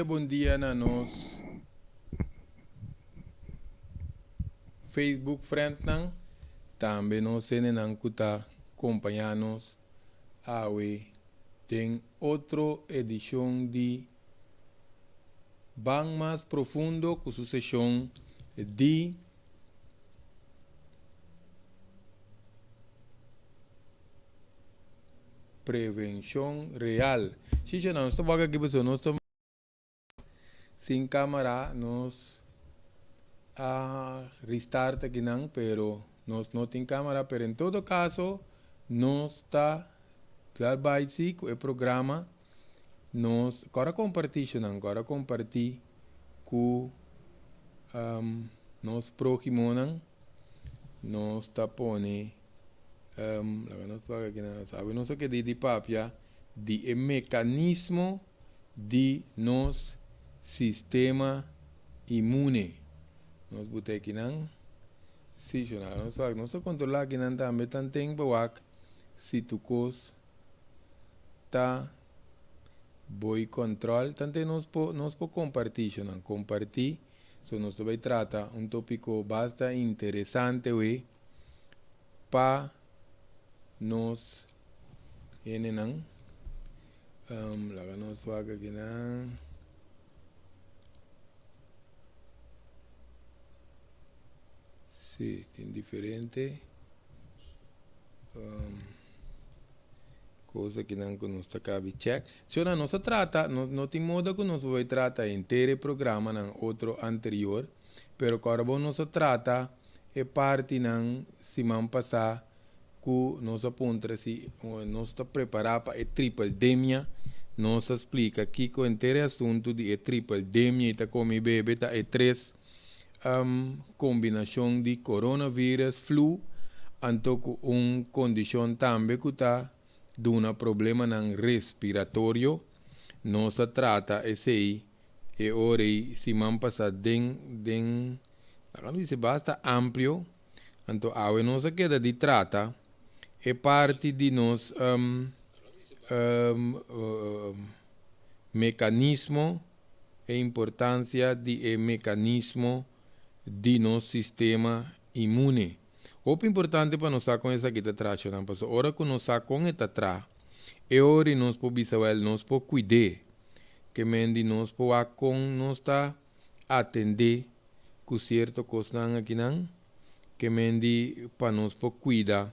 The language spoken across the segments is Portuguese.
bom dia na nos Facebook friend nang também nos tenen nang kuta acompanhar-nos awe tem outra edição de Bang Mais Profundo com sucessão de prevenção real. Se já não estava aqui, pessoal, nós estamos sem câmera, nós restart aqui não, pero nós não tem câmera, pero em todo caso, nós está vai sim com o programa, nós agora compartilhar com nós próximo não, nós está pone nós vai aqui não sabe, nós que de papia de mecanismo de nos sistema imune. Nós botei aqui não, se nós controlar aqui não também tem bawak se tu cos tá boi control tanto nós po compartir, so nós vai tratar tópico bastante interessante para nós não laga nós vaga aqui não sim, tem diferente coisa que não nos cabe check. Se não se trata, não tem modo que nós vai tratar inteiro programa no outro anterior, pero agora não se trata é parte não semana passada que nós aponta se nós está preparado para a tripledemia, nós explica aqui que o inteiro assunto de tripledemia está como bebê está é três combinação de coronavírus, flu, anto condição também que está de um problema respiratório, não se trata esse e ora semana passada dice basta amplo, então agora não se queda de trata é parte de nos mecanismo e importância de mecanismo de nosso sistema imune. O importante para nós com essa aqui atrás, não passou. Ora que nós com esta atrás, é hora nós podemos saber, nós podemos cuidar, que mendi nós podemos com nós tá atender com certo coisa aqui não, que mendi para nós podemos cuidar.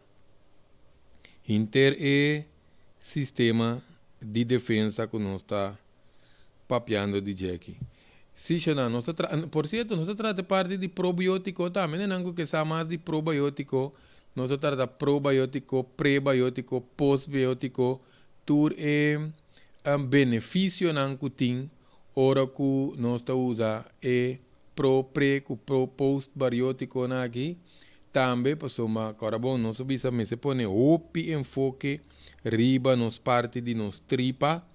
Inter é sistema de defesa que nós está papeando de aqui. Sí, no por cierto, no se trata de parte de probiótico también, en algo que sea más de probiótico, no se trata de probiótico, prebiótico, postbiótico, tur beneficio en algo tin, ora que no se usa pro postbiótico na aquí, también pues soma carbono, no se visa me se pone opi enfoque, riba nos parte de nos tripa.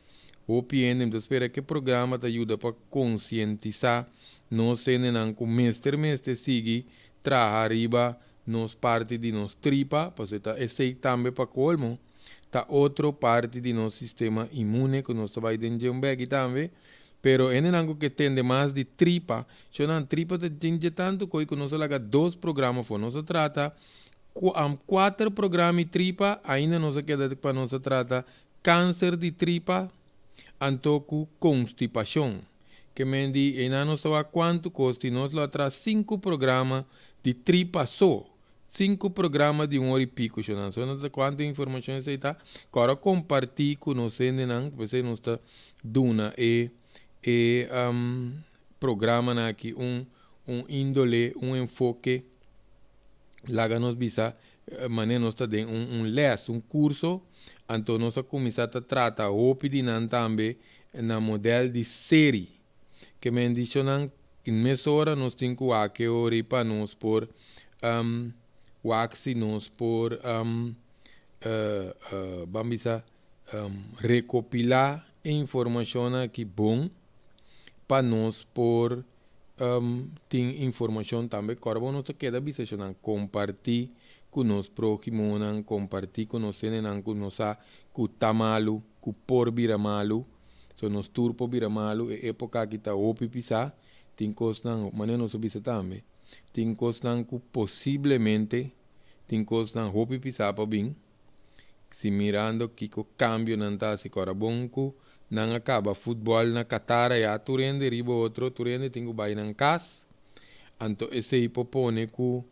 OPN, então espera que o programa te ajuda para conscientizar nós não com mestre sigue trabalhar arriba nos parte de nos tripa, para tá esse também para colmo, tá outra parte de nosso sistema imune que nós vai dentro um bag também, pero é algo que tende mais de tripa, se não tripa te tinge tanto que nós laga dois programas for nós trata quatro programas de tripa, ainda não se queda para nós trata câncer de tripa antoku constipação, que mendi e não sabe quanto custa, nós lá atrás 5 programas de tripa só, 5 programas de hora e pico, não sei quanta informação você está, agora compartilhe com nós, não, você não está duna programa aqui, índole, enfoque, lá nos visa, maneira nós está dando les, curso, então nós começamos a tratar o pedinan também na modelo de série, que me indica em meia hora nós temos que hora para nós por nós por vamos recopilar informação que bom para nós por tem informação também corbo não se queda bisa compartilhar com nos próximos, compartilhar com nós, com nós, com tamalu, com porbira malu, So nos turpo bira malo e época que tá opi pisa, tem costan, maneira não subisa também. Tem costan que possivelmente tem costan opi pisa para bem. Se mirando que o cambio não tá se cora bonco, não acaba futebol na Qatar ya tu rende ribo outro tu rende tenho bai nan cas. Anto esse hipopone que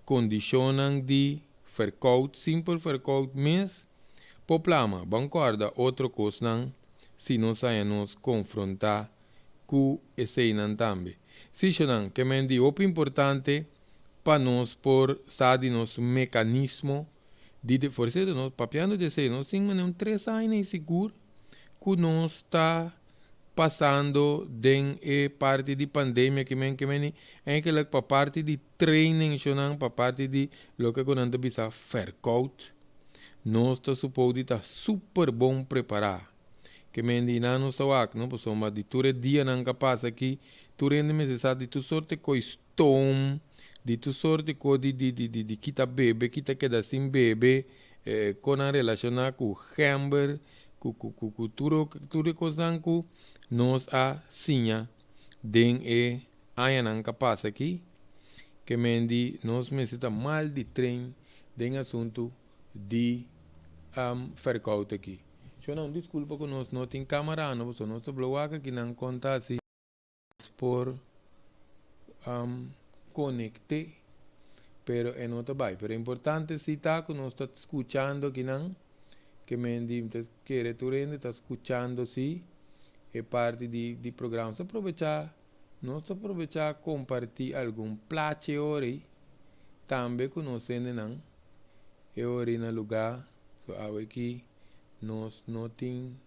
condicionam de verkoud, simpel verkoud mes, problema, bancorda, outro coisa se nós nos confrontar com esse não também. Se não, que me diz, o importante para nós por saber nos mecanismo de força de nós, papiando de ser, nós temos 3 anos seguro que nós está passando den parte de pandemia que men é que para parte de training para parte de lo que quando bisa verkoud nós está suposto estar super bom preparar que men di na nos awak no pues uma de ture dia não capaz aqui ture me se de tu sorte co stone de tu sorte co de kita bebe kita queda sem bebe com a relacionar com hamburger tudo coisa que nós a sinha den ayan capaz aqui que mendi nós necessita mal de trem den assunto de verkoud aqui. Eu não desculpa que nós não tem câmera não, só nós bloqueia que não conta assim por conecte, pero é nota vai, pero é importante se tá que nós está escutando que não que mendi quer tu rende está escutando sim é parte de programas. Nós aproveitar compartilhar algum plache ori, também conhecendo não, é ori no lugar, so aqui nós não tem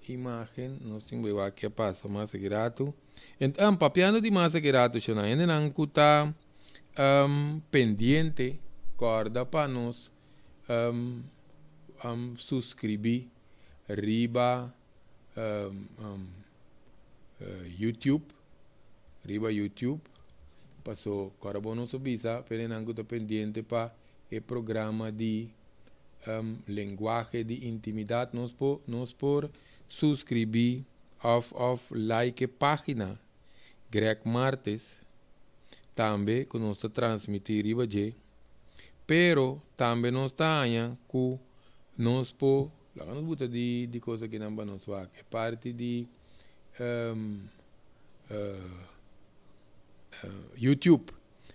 imagem, nós temos aqui passa massa grato. Então, papiando de massa grato, já ainda não está pendiente, corda para nós subscrever riba YouTube, riba YouTube, passou agora bom nosso visa, pelo está pendiente para o programa de linguagem de intimidade, nós por subscrever of like página, Greg Martes, também que nós transmitir riba de, pero também nós está que nós por lá nos buta de coisa que não nos vai, é parte de YouTube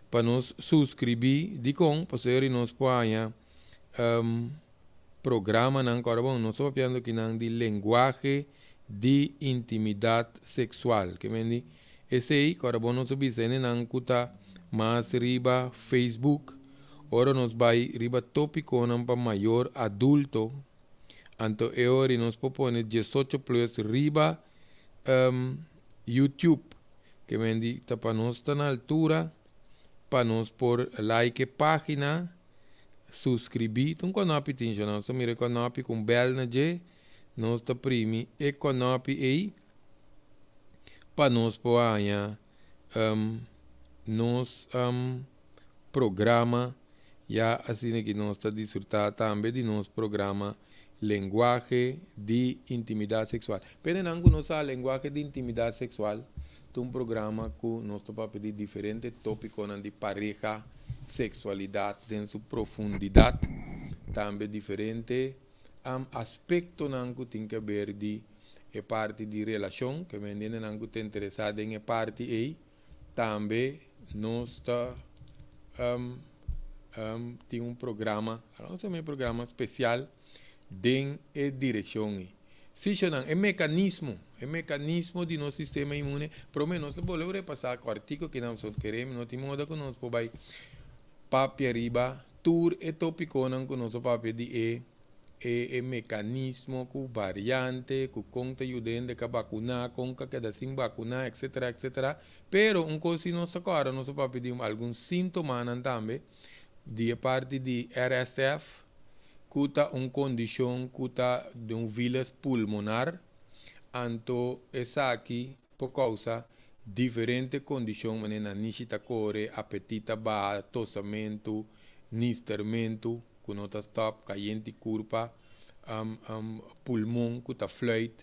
para nos subscrever de com para ser nós ponha programa não agora bom nós estamos falando que não de linguagem de intimidade sexual que me esse aí agora bom nós observamos não cuta mais riba Facebook ora nós vai riba tópico não para maior adulto anto e nos propone 18 plus riba YouTube que me diz para nós estar na altura para nós por like página subscrever então quando api tinha não só mira quando api com bell na je nós tá primi e quando api aí para nós por anha nos programa já assim que nós está desfrutar também de nosso programa linguagem de intimidade sexual. Pero não conhece a linguagem de intimidade sexual, é um programa que nós estamos pedir diferentes tópicos de pareja, sexualidade, em sua profundidade, também diferentes aspectos que tem que ver de parte de relação, que me entende não está interessado em parte aí, também nós está tem um programa, um programa especial de direção. Se não é mecanismo de nosso sistema imune, pelo menos se pode repassar com o artigo que nós queremos, não tem modo que nós podemos papel arriba, tur e tópico não que nós papel de mecanismo, com variante, com conta ajudando que vacunar, com que dá sem vacunar, etc. Pero coisa nós agora nós papel de algum sintoma também de parte de RSF cuta condição cuta de vírus pulmonar anto essa aqui por causa diferente condição manena nisita core apetita ba tossamento nistamento com nota stop caliente curva pulmão que tá fluit,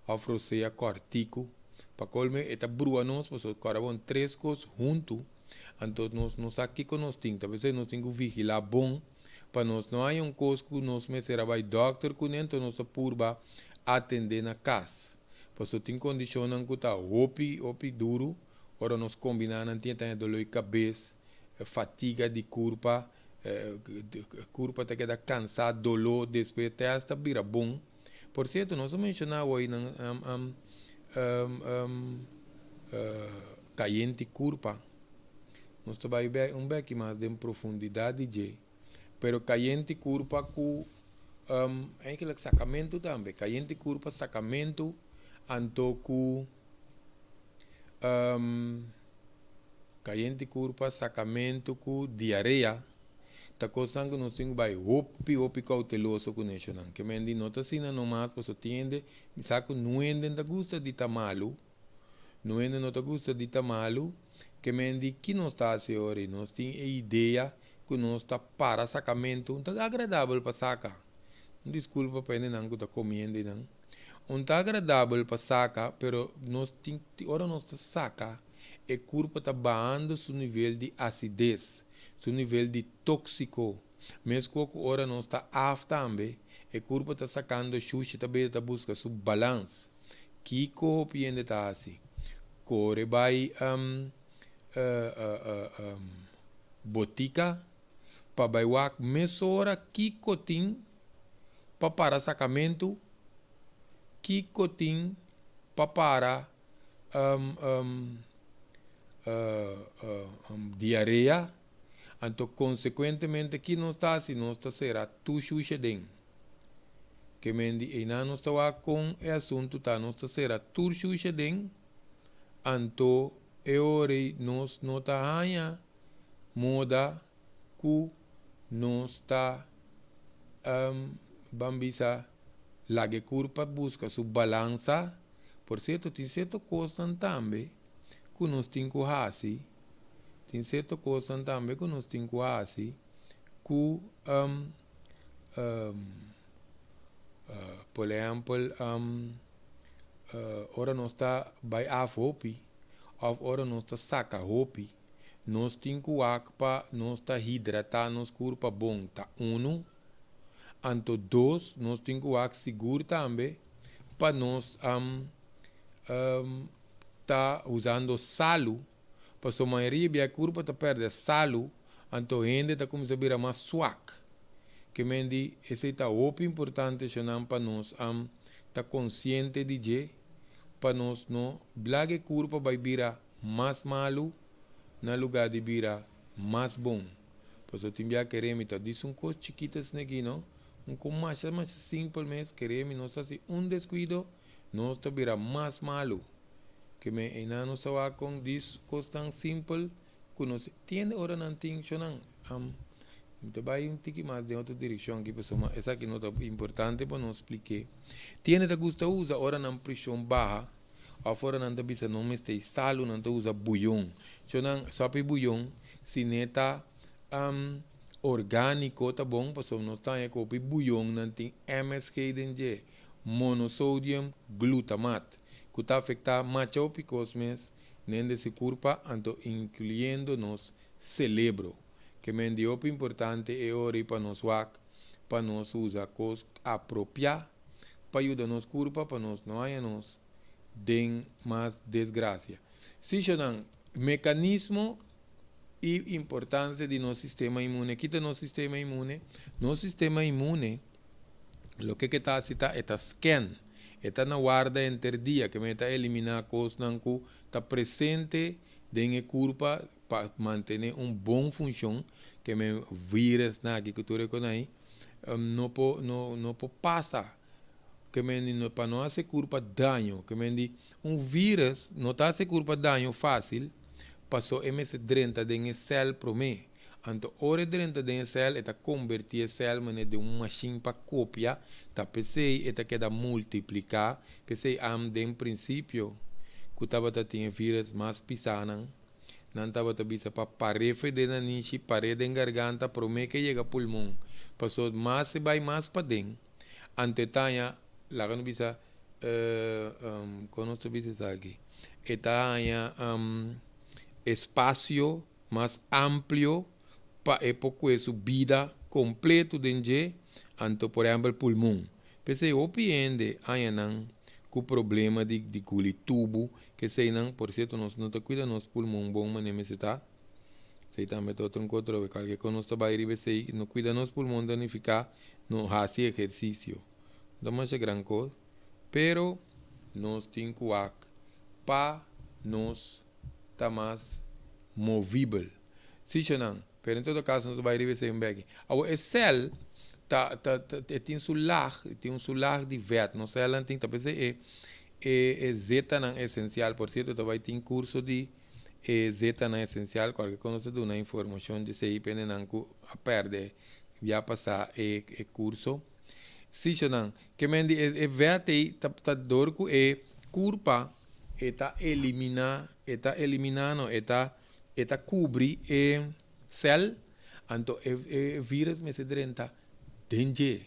of rosea cortico, para colme eta brua nós, pues corabon três coisas junto, então nós aqui com nós tem, talvez nós tem que vigilar bom, para nós não há coisa que nós me será vai doctor com então nós purba atender na casa, pues tem condição que tá opi duro, ora nós combinar não tem dor de cabeça, fatiga de corpo, corpo tá queda cansado, dolor, depois até hasta vira bom. Por certo, nós mencionamos aí caliente corpo. Nós vai ver pouco mais de profundidade de, pero caliente corpo com aquele sacamento também, caliente corpo sacamento, anto com caliente corpo sacamento com diarreia. Tá coisa que nós temos vai opi cauteloso com isso não, que mendi não tá sina no mais para tiende, saco não ende da gusta de tamalo, não ende não tá gusta de tamalo, que mendi que nós tá se ore, nós tem ideia que nós tá para sacamento, tá agradável para sacar, desculpa para não que tá comendo não, tá agradável para sacar, pero nós tem ora nós tá saca, e corpo tá baixando seu nível de acidez, seu nível de tóxico, mesmo que ora não está af também, o corpo está sacando xuxa, também está buscando seu balanço, que copiando está assim, corre vai botica, para vai wak, mesmo hora que cotim, para sacamento, que cotim, para diarreia. Então, consequentemente, que não está assim, não está será tu xuxa den. Que mendi, e não está com o assunto, tá, não está será tu xuxa den. Então, ore, nós não está aí, moda, que não está, bambisa, lage curpa, busca sua balança. Por certo, tem certa coisa também, que nós temos que fazer. Tem certa coisa também que nós temos que fazer, que, por exemplo, ora nós está vai a roupa, ora nós está saca roupa, nós temos que para nós está hidratar nos corpo bom, tá então dois, nós temos que seguro também, para nós tá usando salo, para a maioria da curva está perde salo, então ainda está começando a virar mais suac. Que mendi, esse está muito importante, para nós tá consciente de que, para nós não, blague curva vai virar mais malo, na lugar de virar mais bom. Por isso, tem que querer, tá, diz coisa chiquitas aqui, não? Com mais simples, mas queremos, nós assim, descuido, nós está virar mais malo. Que me enano sawa com dis coisa tão simples que nós tiende ora não tem chonan então vai tique mais de outra direção que pessoa essa que não é importante para nós explicar tiende da gusta usa ora não pressão baixa afora não tá bisa não meste salo não tá usa bouillon chonan sopa bouillon se neta orgânico tá bom pessoa nós tá com bouillon não tem MSG dentro monossodium glutamate que está afetando mais o picosmes nem desse corpo, então incluindo nos cérebro, que é importante é hora para nós para nós usar coisas apropriadas, para ajudar nos corpo, para nós não haya nos den mais desgraça. Se chamam mecanismo e importância de nosso sistema imune, quita nosso sistema imune, o que está é scan. Está na guarda entre dia que me está eliminar coisas que está presente dentro do corpo para manter bom função que me vírus na que tu reconhece não pode passar que me para não fazer corpo dano que me vírus não está fazer corpo dano fácil passou MS30 dentro do céu para mim. Então, ora dentro da célula, está convertir a célula de uma machine para copiar, tá pensei, está queda multiplicar, pensei, em princípio, que estava tinha vírus mais pisana, não estava bisa para parede de naniche, parede em garganta, para mim que chega pulmão, passou mais e vai mais para dentro. ante tanya la kan bisa conosco bisa aqui etanya espaço mais amplio para pouco isso vida completo dentro anto por exemplo pulmão pensei opiende aí com problema de culi tubo que sei não por certo nós não te cuida nos pulmão bom mas nem se tá sei também todo um controle qualquer que nós trabalha e sei não cuida nos pulmão danificar não faz exercício não é grande coisa pero nós temos que para nós tá mais movível se não pero em todo caso nós vai receber um bag a cell tem um solar de vet não sei lá tem talvez é zeta não essencial por certo tu vai ter curso de zeta não essencial qualquer coisa de uma informação de sei pende não a perder já passar curso se não que mendi vet tá dor com culpa eta eliminando eta cobrir cell anto vírus me se drenta danger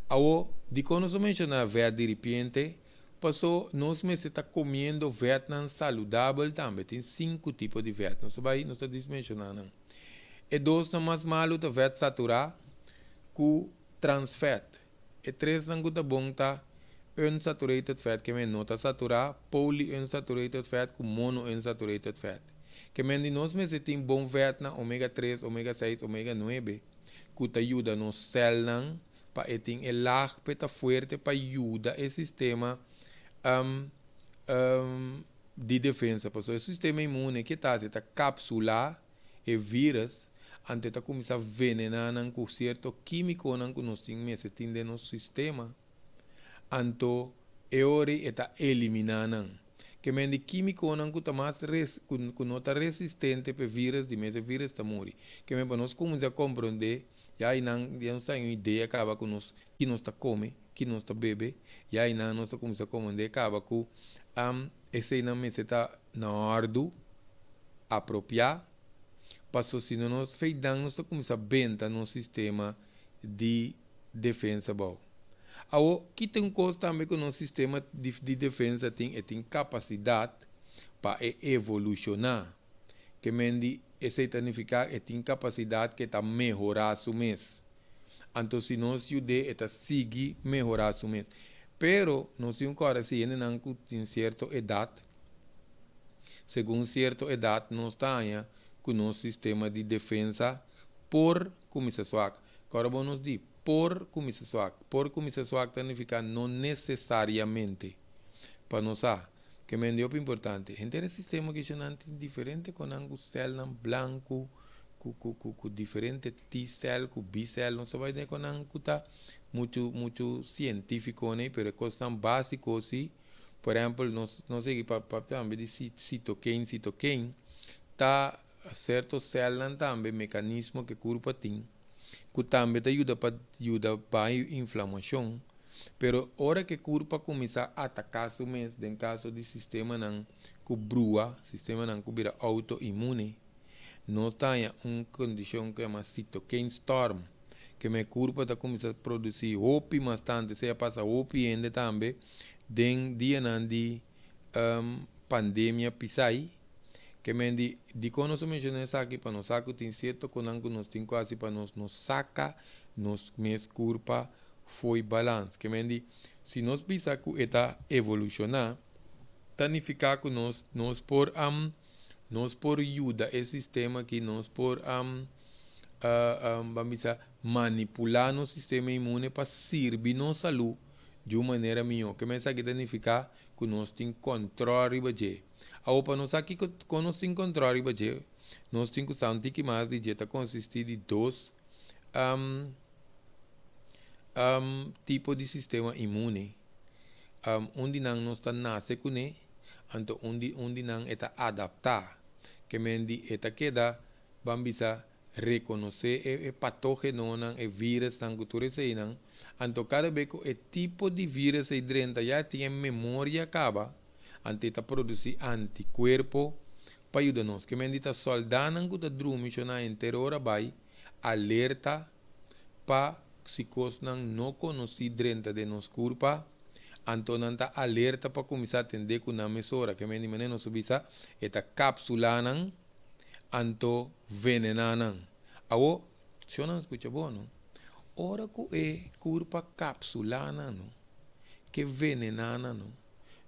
ao de quando se menciona vet de repente passou nós me se tá comendo Vietnam saudável também tem 5 tipos de vet não se vai não se mencionando e 2 não mais malo da vet saturado com trans fat e 3 não tá bom tá unsaturated fat que men nota saturado polyunsaturated fat com monounsaturated fat que men de nós me se tem bom vet na ômega 3 ômega 6 ômega 9 que te ajuda no cell não para eting lag peta fuerte para ajuda o sistema de defesa porque o sistema imune que tá se tá capsular e vírus antes de começar a venenar com certo químico não que nós temos de nosso sistema anto eori está eliminando que men de químico não que tá mais que não tá resistente para vírus de mesmo vírus tá morre que men para nós começar a compreender já não tem uma ideia acaba com nós que nós tá come que nós tá bebe e aí nós começar a compreender acaba com esse não me está na ordo apropriar passou se não nós fez dano nós começar a benta no sistema de defesa bom que tem coisa também que o nosso sistema de defesa tem capacidade para evolucionar que mendi esse significa tem capacidade que está melhorar su mês então se nós ajude a seguir melhorar su mês pero nós temos agora se ainda tem certa idade segundo certa idade nós temos com o nosso sistema de defesa por começar suaca agora vamos dizer por começar suaca significa não necessariamente para nós que me dio importante gente do sistema que é diferente com um célula branco com diferente T-cell com B-cell não se vai ter com um tá muito científico né pero coisas básicos assim por exemplo não sei para também de citoquine tá certo célula também mecanismo que corpo tem que também te ajuda para inflamação pero hora que o corpo começa a atacar o mês em caso de sistema não cobrua sistema não cobra autoimune nós temos uma condição que chama cytokine storm que meu corpo está começando a produzir OP bastante se passa OP ainda também dia de pandemia pisai que me de quando nós mencionamos aqui para nós saco tem certo quando nós tem quase para nos saca nos mês corpo foi balance que me se nós pensar que está evolucionar significa que nós por ajuda esse sistema que nós por vamos manipular no sistema imune para servir nossa saúde de uma maneira melhor que me significa que nós tem controle sobre a para nós aqui quando nós tem controle sobre nós tem que sentir que mais de dieta consiste de 2 tipo de sistema imune onde não está nasce com ele então onde não está adaptar que mendi está queda vamos reconhecer o patógeno não o vírus não que tu recebe então cada vez que o tipo de vírus aí dentro já tem memória acaba então está produzir anticorpo para ajudar nós que mendi está soldando que está dormindo na inteira hora vai alerta para tóxicos não conhecidos de nos corpo, então não está alerta para começar a atender com a mesora, que me diz não subisa, esta cápsula não, então venena não. Agora, se eu não escuta bom, não? Ora que é corpo cápsula não, que venena não.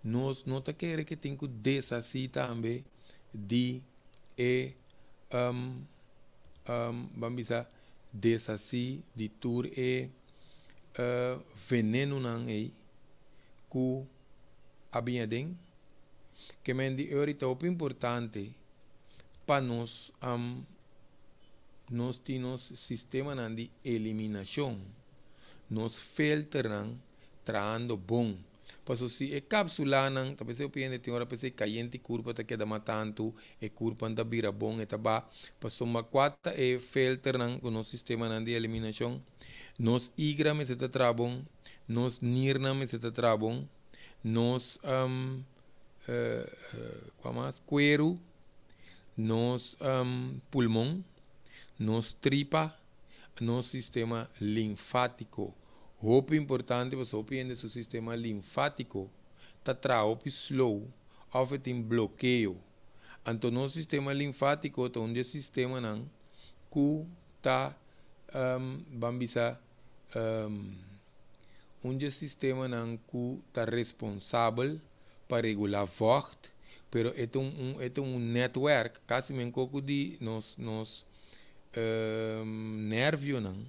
Nós não tá querendo que tem que desassi também de vamos dizer, desassi de tur veneno não aí que habia den que me di ahorita o importante para nós temos sistema de eliminação, nós filtram traando bom. Paso se é cápsula não, talvez eu pense tem hora pensei caiente curva tá queda matando, é curva anda vira bom eta ba, paso uma quatro é filter não com o sistema de eliminação, nos igra me se tá trabom, nos nirna me se tá trabom, nos qual mais cuero, nos pulmão, nos tripa, nos sistema linfático. Roupa importante, você opende seu sistema linfático, tá traupi slow, ou tem bloqueio. Então, no sistema linfático, tá um sistema não, que tá, vamos dizer, um sistema não que tá responsável para regular vocht, pero é um network, quase mesmo coco de nos nervio não,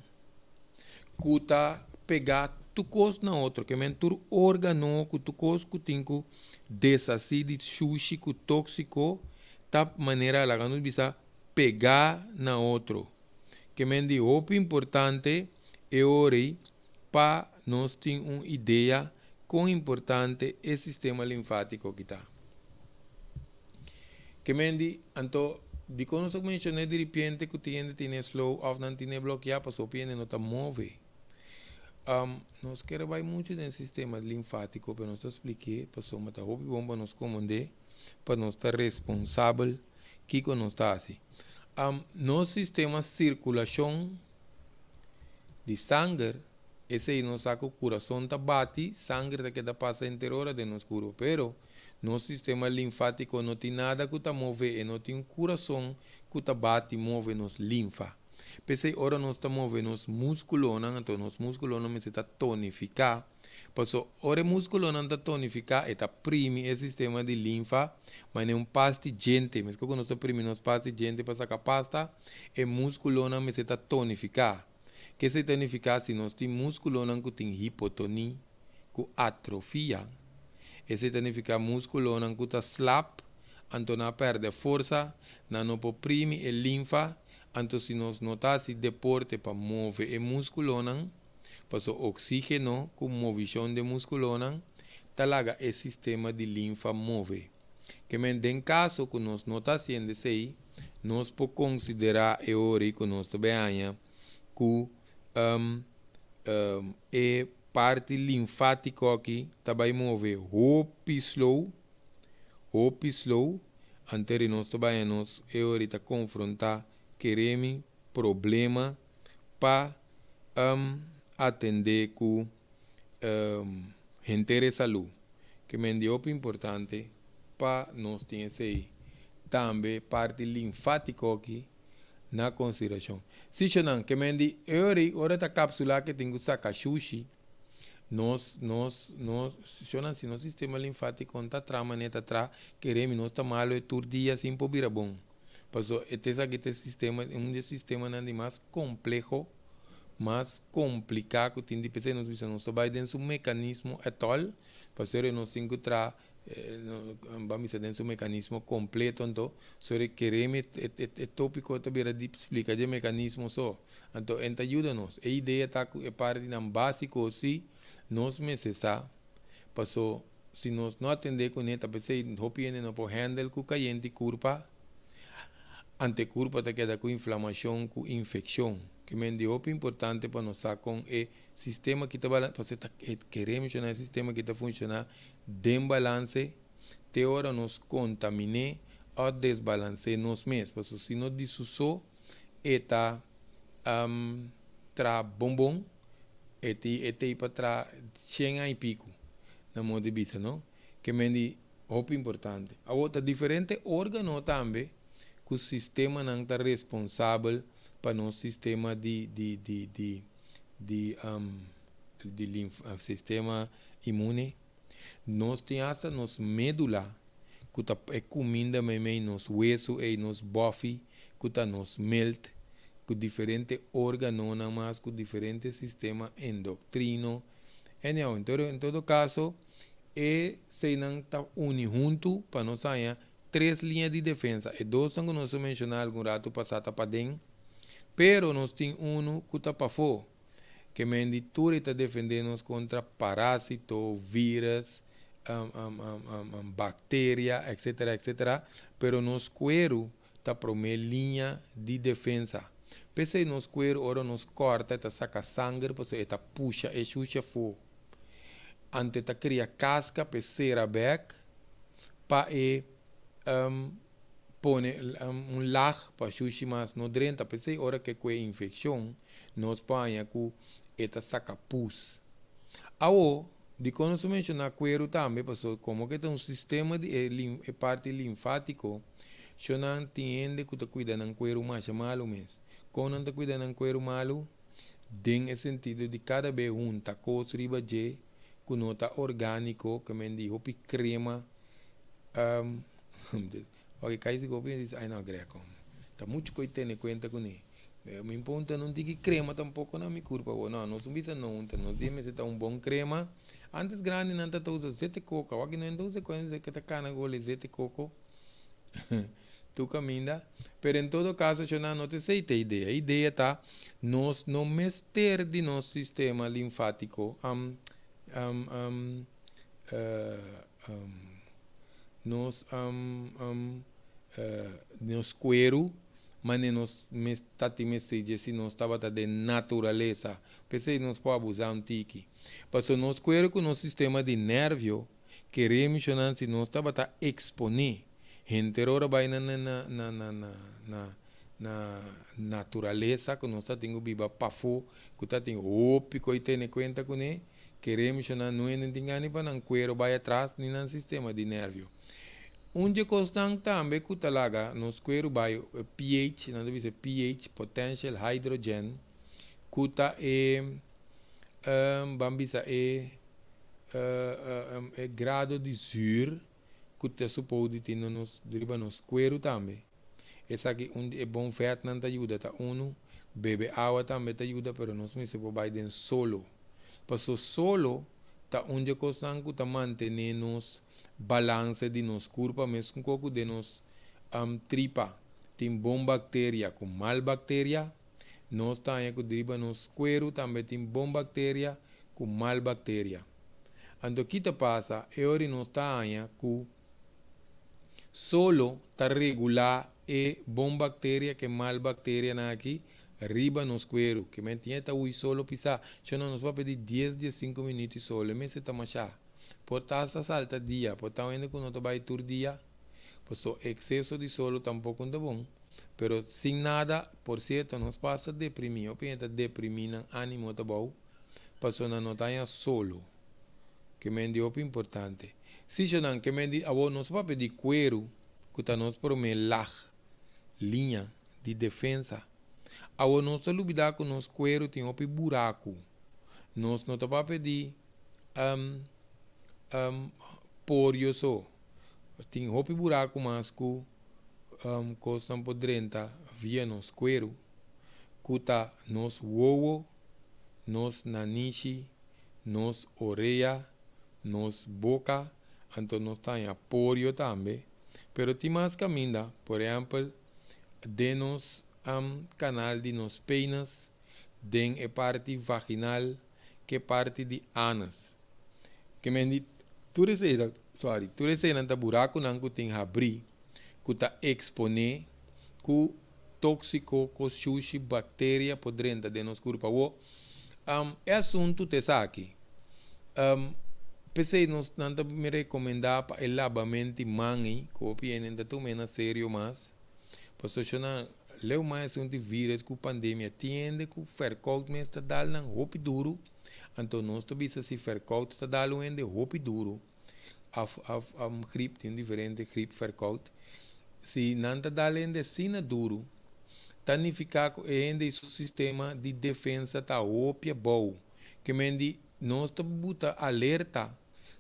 que tá pegar tu coisa na outra, que mentur órgão que tu coisa que tem que desassi de sushi que tóxico, tá maneira lá não bisa pegar na outro. Que men de o importante é ori para nós ter uma ideia quão importante é o sistema linfático que tá. Que men de então de quando eu mencionei de repente que tem slow ou não tem bloqueado, para só piende não tá move. Nós queremos muito no sistema linfático, para nós explicar, para só matar o bom para nós comandar, para nós estar responsável, que nós está assim. No sistema circulação de sangue, esse aí nos saca o coração tá bate, sangue tá que passa inteira de nosso corpo, pero no sistema linfático não tem nada que tá move, não tem um coração que tá bate, move nos linfa. Pensei, ora nós estamos movendo os músculos, então os músculos não está tonificar. Porque ora músculo não está tonificar, está prime o sistema de linfa, mas não pasta gente. Mas quando nós primimos pasta gente para sacar pasta, o músculo não está tonificar. Que se tonificar se nós temos músculo não que tem hipotonia, que atrofia. Esse tonificar músculo não que está slap, então não perde força, não prime a linfa. Então, se nós notasse deporte para mover o músculo, para o oxígeno com movição de músculo, talaga o sistema de linfa move. Que em caso que nós não está sendo assim, nós podemos considerar a hora que nós também que a parte linfática aqui também move hope slow, antes nós também nós a hora confrontar queremos problema para atender com gente de saúde, que me deu importante para nós ter esse também parte linfática aqui na consideração. Se não, que me di hora da cápsula que tem que sacar sushi, nós se nosso sistema linfático está trama neta tra queremos nós tá malo e tur dia sem pobira bom. Pasó, este sistema é um dos sistemas mais complexo, mais complicado que tem de pensar. Nós vai dentro do mecanismo atual, para nós temos que tra vamos dentro do mecanismo completo, então, sobre queremos é tópico também de explicar o mecanismo só. Então, ajuda-nos. A ideia está é parte do básico, se nós necessitamos, pasó, se nós não atender com ele, talvez não pode handle com caiente curva. Anticurpa te queda com inflamação, com infecção, que me deu importante para nós com o sistema que está balançando, queremos um sistema que está funcionando de balance, te hora nos contamine ou desbalance nos mesmos, porque se não disso só, está tra bombom, ete para trás 100 e pico na modo de vista, não? Que mendi muito importante. A outra diferente órgão também que o sistema não está responsável para nosso sistema sistema imune. Nós temos nos médula que é comida mesmo nos hueso e nos bofe que está nos melt com diferentes órgãos não mais com diferentes sistemas endocrino. Então, em todo caso, se não está unido junto para nós ter 3 linhas de defesa. E 2 que nós mencionamos algum rato passado para dentro, pero nós temos que está para fora, que menditura está defendendo contra parásito, vírus, bactéria, etc, etc. Pero nos cuero está para uma linha de defesa. Pese nos cuero, ora nos corta, está saca sangue, pues está puxa e chucha fo. Ante está cria casca, pesera back, para pone lag para chuchi mais no drenta, pese ora que com infecção, nos panha com eta saca pus. Ao de quando se menciona cuero também, pessoal, como que tem sistema de parte linfático, você não entende que está cuidando do cuero mais malo mesmo. Quando não está cuidando do cuero malo, tem o sentido de cada vez junta coisa riba de que não está orgânico, que me diz, hopi crema, ok, cai se copia e diz, ai não, greco, está muito coisa tendo conta com ele. Me importa não tem crema tampouco na minha curva, não, não subisa não, não dime se está bom crema. Antes grande não está usando zete coco, aqui não é usa coisa que está cana gole zete coco. Tu caminha, pero em todo caso, eu não te sei a ideia. A ideia está nós não mester de nosso sistema linfático, nos cuero, mas nos tati message se nós estava de natureza, pensei nós pode abusar tique. Passou nos cuero com nosso sistema de nervio, que remissionar se nós estava a exponer. Gente ora vai na natureza que nós temos viva pafo, que está tendo ópico e tem conta com ele, que remissionar não é ninguém para não cuero vai atrás nem no sistema de nervio. Onde constante também que talaga nos cuero vai pH, não deve ser pH, potential hydrogen, que está bambisa grado de sur que está suposto ter nos cuero também. Essa aqui é bom feito não te ajuda, tá? Beber água também te ajuda, pero nós não se pode ir solo. Porque solo tá onde constante que está mantendo balance de nos corpo, mesmo com de nos tripa. Tem bom bactéria com mal bactéria. Nós também que driba nos cuero também tem bom bactéria com mal bactéria. Então o que te passa é hora nós também que solo está regular bom bactéria que mal bactéria na aqui riba nos cuero que me tinha tá solo pisar. Eu não nos vai pedir 10 minutos solo, mas se tá machar. Por taça salta dia, por tá vendo que não tá vai tur dia. Por so excesso de solo tampouco não é bom. Pero sem nada, por certo, nos passa deprimir. Eu penso deprimir, ânimo tá bom. Passou na notanha solo, que me deu importante. Se eu não que me di, nos vai pedir cuero, que tá nos por me linha de defesa. Agora nós não olvidar que nos cuero tem um buraco. Nós não vai pedir porio só. Tem um buraco mas que costam por dentro via nos cuero, que tá nos uovo, nos naniche, nos orelha, nos boca, então nós tem porio também. Pero tem mais caminho, por exemplo, de nos canal de nos peinas, den a parte vaginal, que parte de anas. Que me diz, tu recebe na buraco não que tem abrir, que está exponer, que tóxico, que sushi, bactéria por dentro de nos corpo. É assunto te saque. Pensei nos não me recomendar para el lavamento mãe, que opinem da tu mena sério mas, porque não leu mais um de vírus com pandemia, tiende que fercou me está dando roupa duro, Então, nós também se verkoud, tá dando de hopi duro. Grip, tem diferente grip verkoud. Se não tá dando de sina duro, significa que ainda o sistema de defesa tá hopi bom. Que mendi, nós tá buta alerta,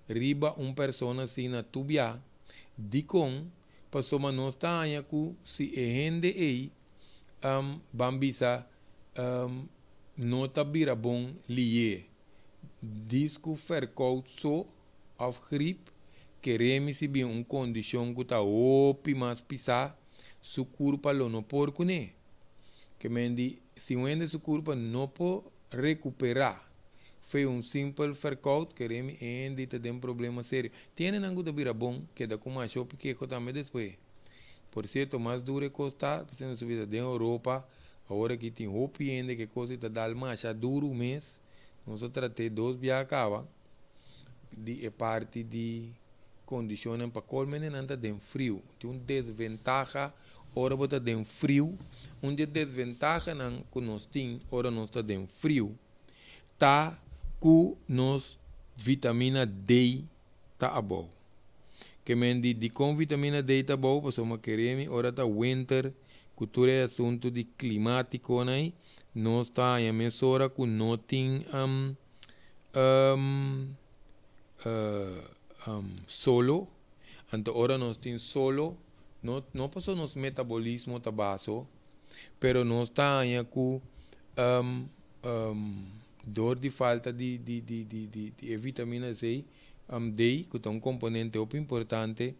riba pessoa sina tubia, de com, passou mas nós tá aí que se ainda aí, bambisa, não tá bira bom lié. Disco verkoud so of grip, queremos se bem condição que tá opi mas pisar, su curpa lo no porco né. Que mendi, se o su curpa não pode recuperar, foi simples verkoud, queremos ainda ter problema sério. Tem algo de bira bom, que dá com mais shop que também depois. Por certo, mais duro custa, pensando sobre a Europa, agora que tem hopi ainda que coisa está dando mais duro mês. Nós tratamos dois dias acaba de parte de condições para colmen não está de frio. Tem desvantagem, ora bota de frio, desvantagem não que nós temos, ora nós está de frio. Tá com nos vitamina D tá bom. Que mendi de com vitamina D tá bom, para uma queremos, ora tá winter, cultura é assunto de climático né? Nós está em mesura com não tem solo, então ora nós tem solo, não passou nos metabolismo tá baixo, pero nós está em com dor de falta de vitamina C, D, que é componente muito importante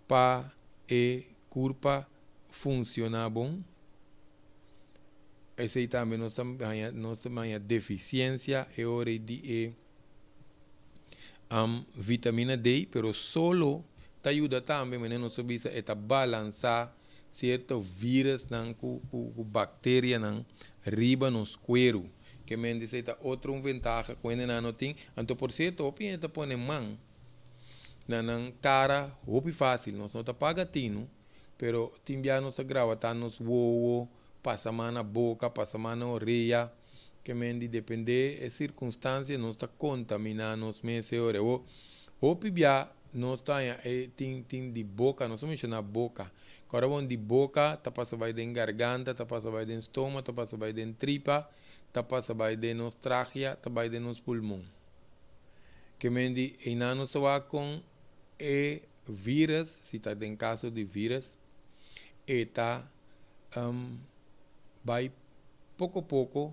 para a curva funcionar bom. Esse também nós temos deficiência e hora de vitamina D, pero solo te ajuda também, mas não sabe se é balançar certo vírus com bactéria riba nos cuero, que me diz que outra vantagem quando não tem, então por certo, o pinta põe mão na cara, hopi fácil, nós não tá pagatino, pero timbia nos grava tá nos voo, passa mão na boca, passa mão na orelha, que me diz depende da circunstância, nós tá contaminando nos meses hora, hopi bia nós tá tem de boca, nós somos na boca, agora vão de boca, tá passa vai de garganta, tá passa vai de estômago, tá passa vai de tripa, tá passa vai de nos tráquea, tá vai de nos pulmão. Que me diz, e não só com vírus, se está em caso de vírus, está vai pouco a pouco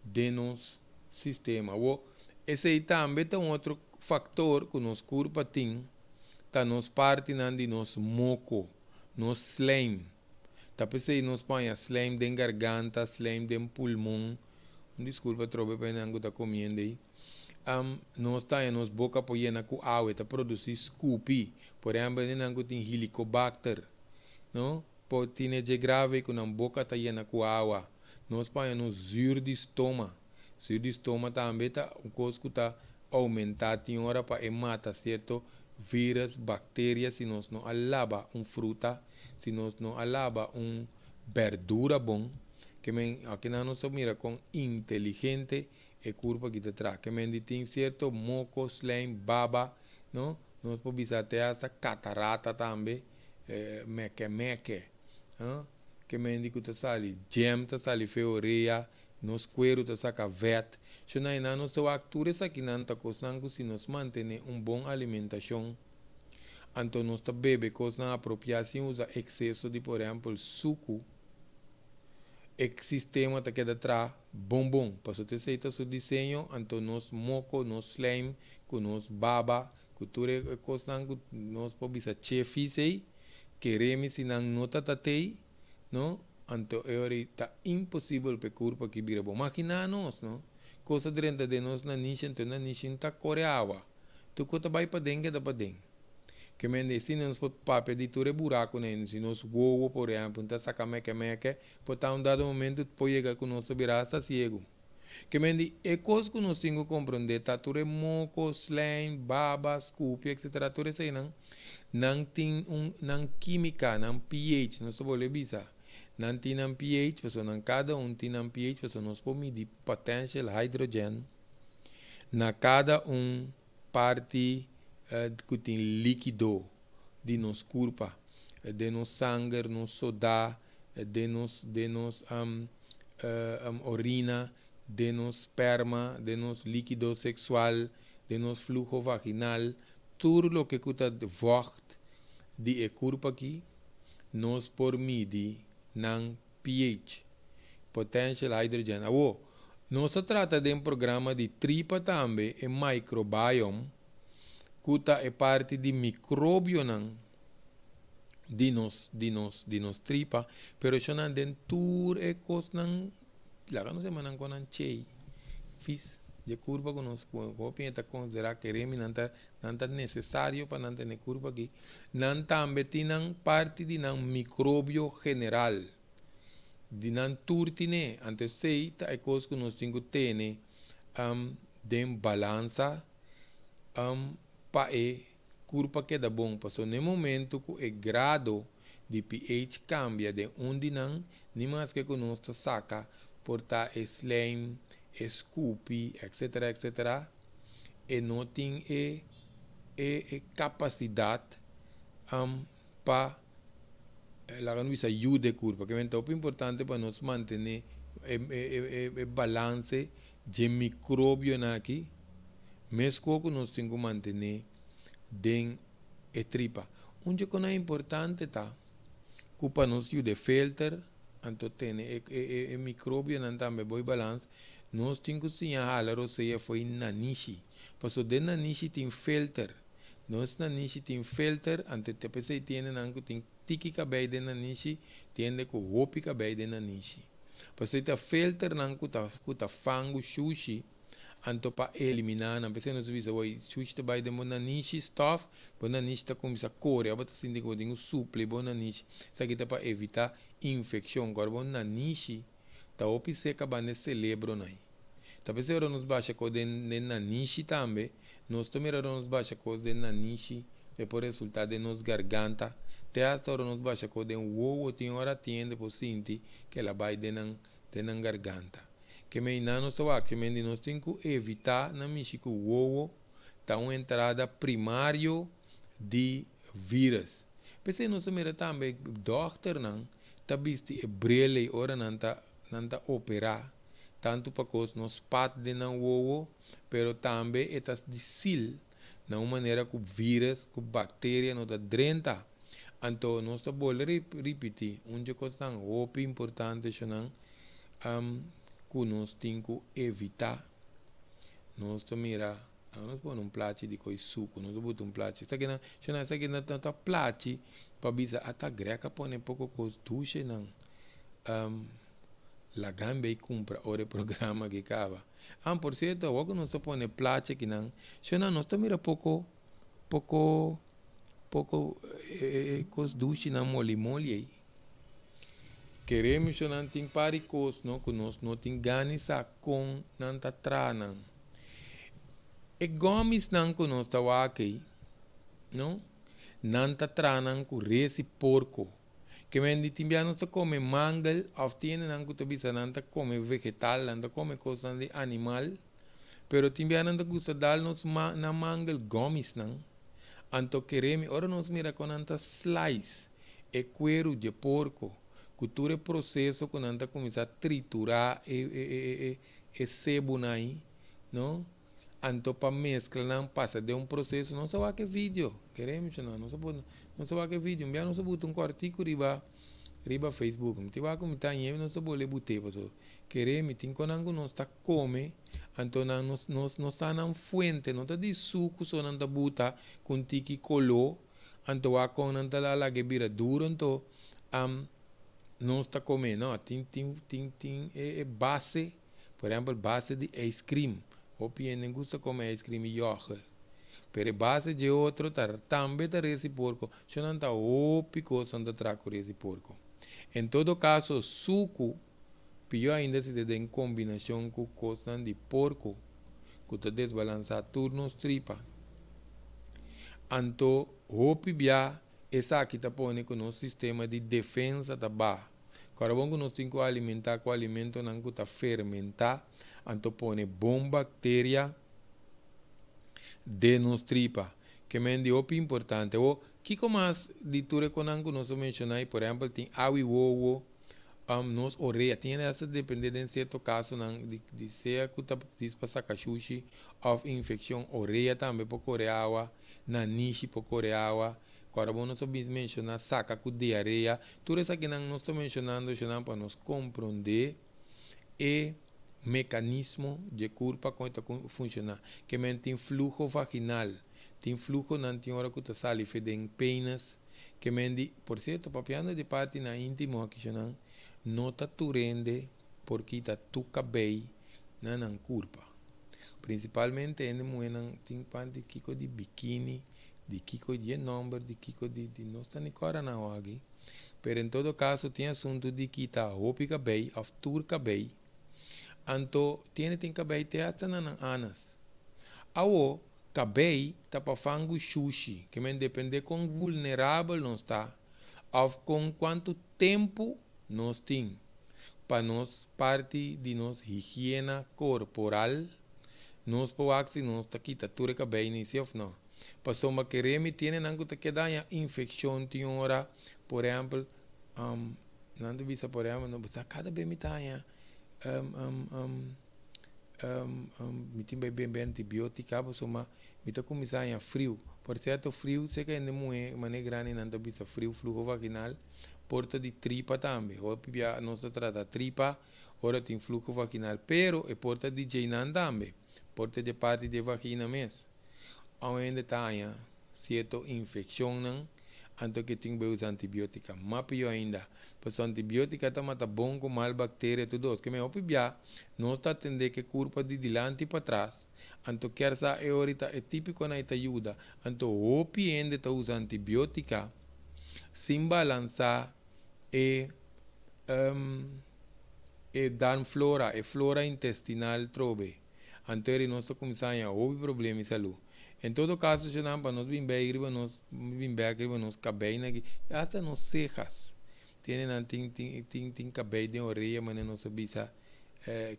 de nos sistema. Esse também é outro fator que nos corpo tem, tá nos parte de nos moco, nos slime. Tá pensei nos põe slime de garganta, slime de pulmão. Desculpa, trobe para não tá comendo aí. Nós está em nos boca apoiando com água, está produzindo Scoopy. Por exemplo, não tem Helicobacter, não? Pode ter de grave com a boca está indo com água. Nós põe nos zuro de estômago. Zuro de estômago também tá o coisa que está aumentando, tem hora para matar certo vírus, bactérias, se nós não alaba fruta, se nós não alaba verdura bom, que aqui não se mira com inteligente e curva que te traz, que me tem certo moco, slime, baba, não? Nós podemos até essa catarata também, meque, que me diz que te sali gem, te sali feoria, nos cuero te saca vet, se não nós só actores aqui não tá coçando se nos mantém bom alimentação, então nós tá bebe coisa apropriação usa excesso de, por exemplo, suco, o sistema está queda atrás, bom, para você aceitar seu desenho, então nós moco, nós slime, com nós baba, que tudo é coisa que nós podemos chefes aí, queremos se não tá tatei, não? Então é impossível para corpo que vira bom, mas que nós, não? Coisa dentro de nós na niche, então na niche está coreava, tu coisa vai para dentro, dá para dentro. Que me diz, se nós podemos papel de tudo buraco, né? Se nós voamos, por exemplo, então saca meque, por um dado momento, pode chegar com nosso viraça cego. Que me diz, é coisa que nós temos que compreender, tá? Tudo moco, slime, baba, scoop, etc. Tudo isso aí, não tem química, não pH, não se pode bisa. Não tem pH, pessoal, não cada tem pH, pessoal, nós podemos medir potential hydrogen. na cada parte que tem líquido de nos corpo, de nos sangue, nos soda, de nos orina, de nos sperma, de nos líquido sexual, de nos flujo vaginal, tudo o que cuta vocht de corpo aqui, nos por medir ng pH, potential hydrogen. Nós trata de programa de tripa também, e microbiome, que é parte de micróbio de nos tripa, pero isso não tem tur e cos não, lá não se manan com não chei, fiz de curva que nós copiamos considerar que remi não tá necessário para não ter curva aqui, não também tem parte de não micróbio general. De nan turtine antes sei ta é coisa que nós temos que ter de balança para curva que dá bom passou no momento que o grado de pH cambia de onde não nem mais que nós saca por ta slime scoopy etc e não tem capacidade para la ganvisa ajuda curva, que é muito importante para nós manter o balance de micróbio aqui, mesmo que nós temos que manter dentro da tripa. Onde que é importante tá, que para nós ajuda filter, então tem o micróbio também bom balance, nós temos que sinhalar ou seja foi nanishi, porque dentro nanishi tem filter. Nós nanishi tem filter, ante te pensei tem nangu tem tiki cabei de nanishi, tem de ko hopi cabei de nanishi. Porque te filter nangu ta fango sushi, anto pa eliminar, não pensei nos visa oi sushi te bai de nanishi stuff, bo nanishi ta começa a correr, abata sindi ko dingo suple bo nanishi, sa kita pa evitar infecção, agora bo nanishi ta hopi seca ba ne celebro nai. Ta pensei nos baixa ko de nanishi também. Nós tomamos baixa coisa de nanishi, e por resultado de nos garganta, até hasta hora nos baixa coisa de uovo, tem hora tiende por sentir que ela vai de nan garganta. Que me não nos que me nós temos que evitar na México o uovo, tá uma entrada primário de vírus. Pensei nós mira também doctor não, tá visto e brele hora não tá operar. Tanto para que nos pat de não uovo, pero também é difícil, de uma maneira que o vírus, que a bactéria não está drenta. Então, nós estamos repetir, onde é tão importante que nós temos que evitar. Nós estamos nós põe plato de coisa suco, nós botamos plato. Isso aqui não está plato, para bisa até greca põe pouco coisa duche não. La gamba e compra ore programa que acaba. Por certo, o que nós põe plato que não, se não nós mira pouco cos duche na mole aí. Queremos que não tem pari cos, não que nós não tem ganes a com não tá trana. E gomes não que nós tá aqui, não? Não tá trana com resi porco. Que vendi timbiano se come mangal, ou tiene nangu te bisa nanta come vegetal, nanta come cosa de animal, pero timbiano nanta gusta dar nos na mangal gomis nang. Anto queremi, ora nos mira con nanta slice, e cuero de porco, cultura processo con nanta começa a triturar e sebo nai, não? Anto pa mescla não passa de processo, não se vai que vídeo, queremos não se vai que vídeo, não se bota artigo riba Facebook, não se vai como tá em não se pode botar, porque queremos tem quando não está come, anto não está na fuente, não está de suco, só não está bota com tiki color, anto vai com não está lá que vira duro, então não está come, não, tem base, por exemplo, base de ice cream. O não gusta comer ice cream e yogurt. Pero base de outro também está reciproco. Se não está picoso, não está reciproco. Em todo caso, suco, pior ainda se tem em combinação com coisa de porco, que está desbalançado turnos tripa. Então, o pibia, essa aqui está pondo com o nosso sistema de defesa da barra. Agora, vamos nós temos que alimentar com o alimento não está fermentar. Então põe bom bactéria de nos tripa. Que me di opi importante. O kiko mais de ture conango nós mencionar, por exemplo, tem awi wowo, nos oreia. Tem essa depender em certo caso de ser que tá para sacachushi of infecção oreia também por coreawa, na nishi por coreawa. Agora, nós estamos mencionando saca com diarreia. Tudo isso que nós estamos mencionando para nós compreender o mecanismo de corpo como funciona. Que tem fluxo vaginal. Tem fluxo não tem hora que está saliva fedem penas. Que por certo, papiando de parte na íntimo aqui não está turende porque está tu cabelo na corpo. Principalmente em mulher tem parte kiko de biquíni, de kiko de número, de kiko de não está nem cora na aqui. Pero em todo caso tem assunto de que está roupa cabelo, of tur cabelo. Anto tem cabelo te hasta na anas. Awo cabelo tá para fango sushi, que me depende com vulnerável não está, of com quanto tempo nós tem para nós parte de nós higiene corporal. Nós podemos se nós está aqui tá tudo cabelo nisso ou não. Passou uma quereme tiene nango te queda infecção tem hora, por exemplo, não bisa por exemplo, não bisa cada bem me tá me tem bem antibiótica, passou uma me tá começar a frio. Por certo frio, sei que ainda muito maneira grande não tá bisa frio, fluxo vaginal, porta de tripa também. Ou pia nós trata tripa, ora tem fluxo vaginal, pero é porta de jeinan também. Porta de parte de vagina mesmo. Ainda tem certa infecção, não? Anto que tem que usar antibiótica. Mas pior ainda, porque antibiótica está mata bom com mal bactéria tudo. Que me opibia, não está atendendo que curva de dilante para trás. Anto que essa é ahorita é típico na ajuda. Anto opi ainda está usando antibiótica, sem balançar darmflora, flora intestinal trobe. Anto ele não está começando a ouvir problemas de saúde. Em todo caso, se não para nós vir nos cabelos, até nos cejas. Tem cabelo de orelha, mas não sabia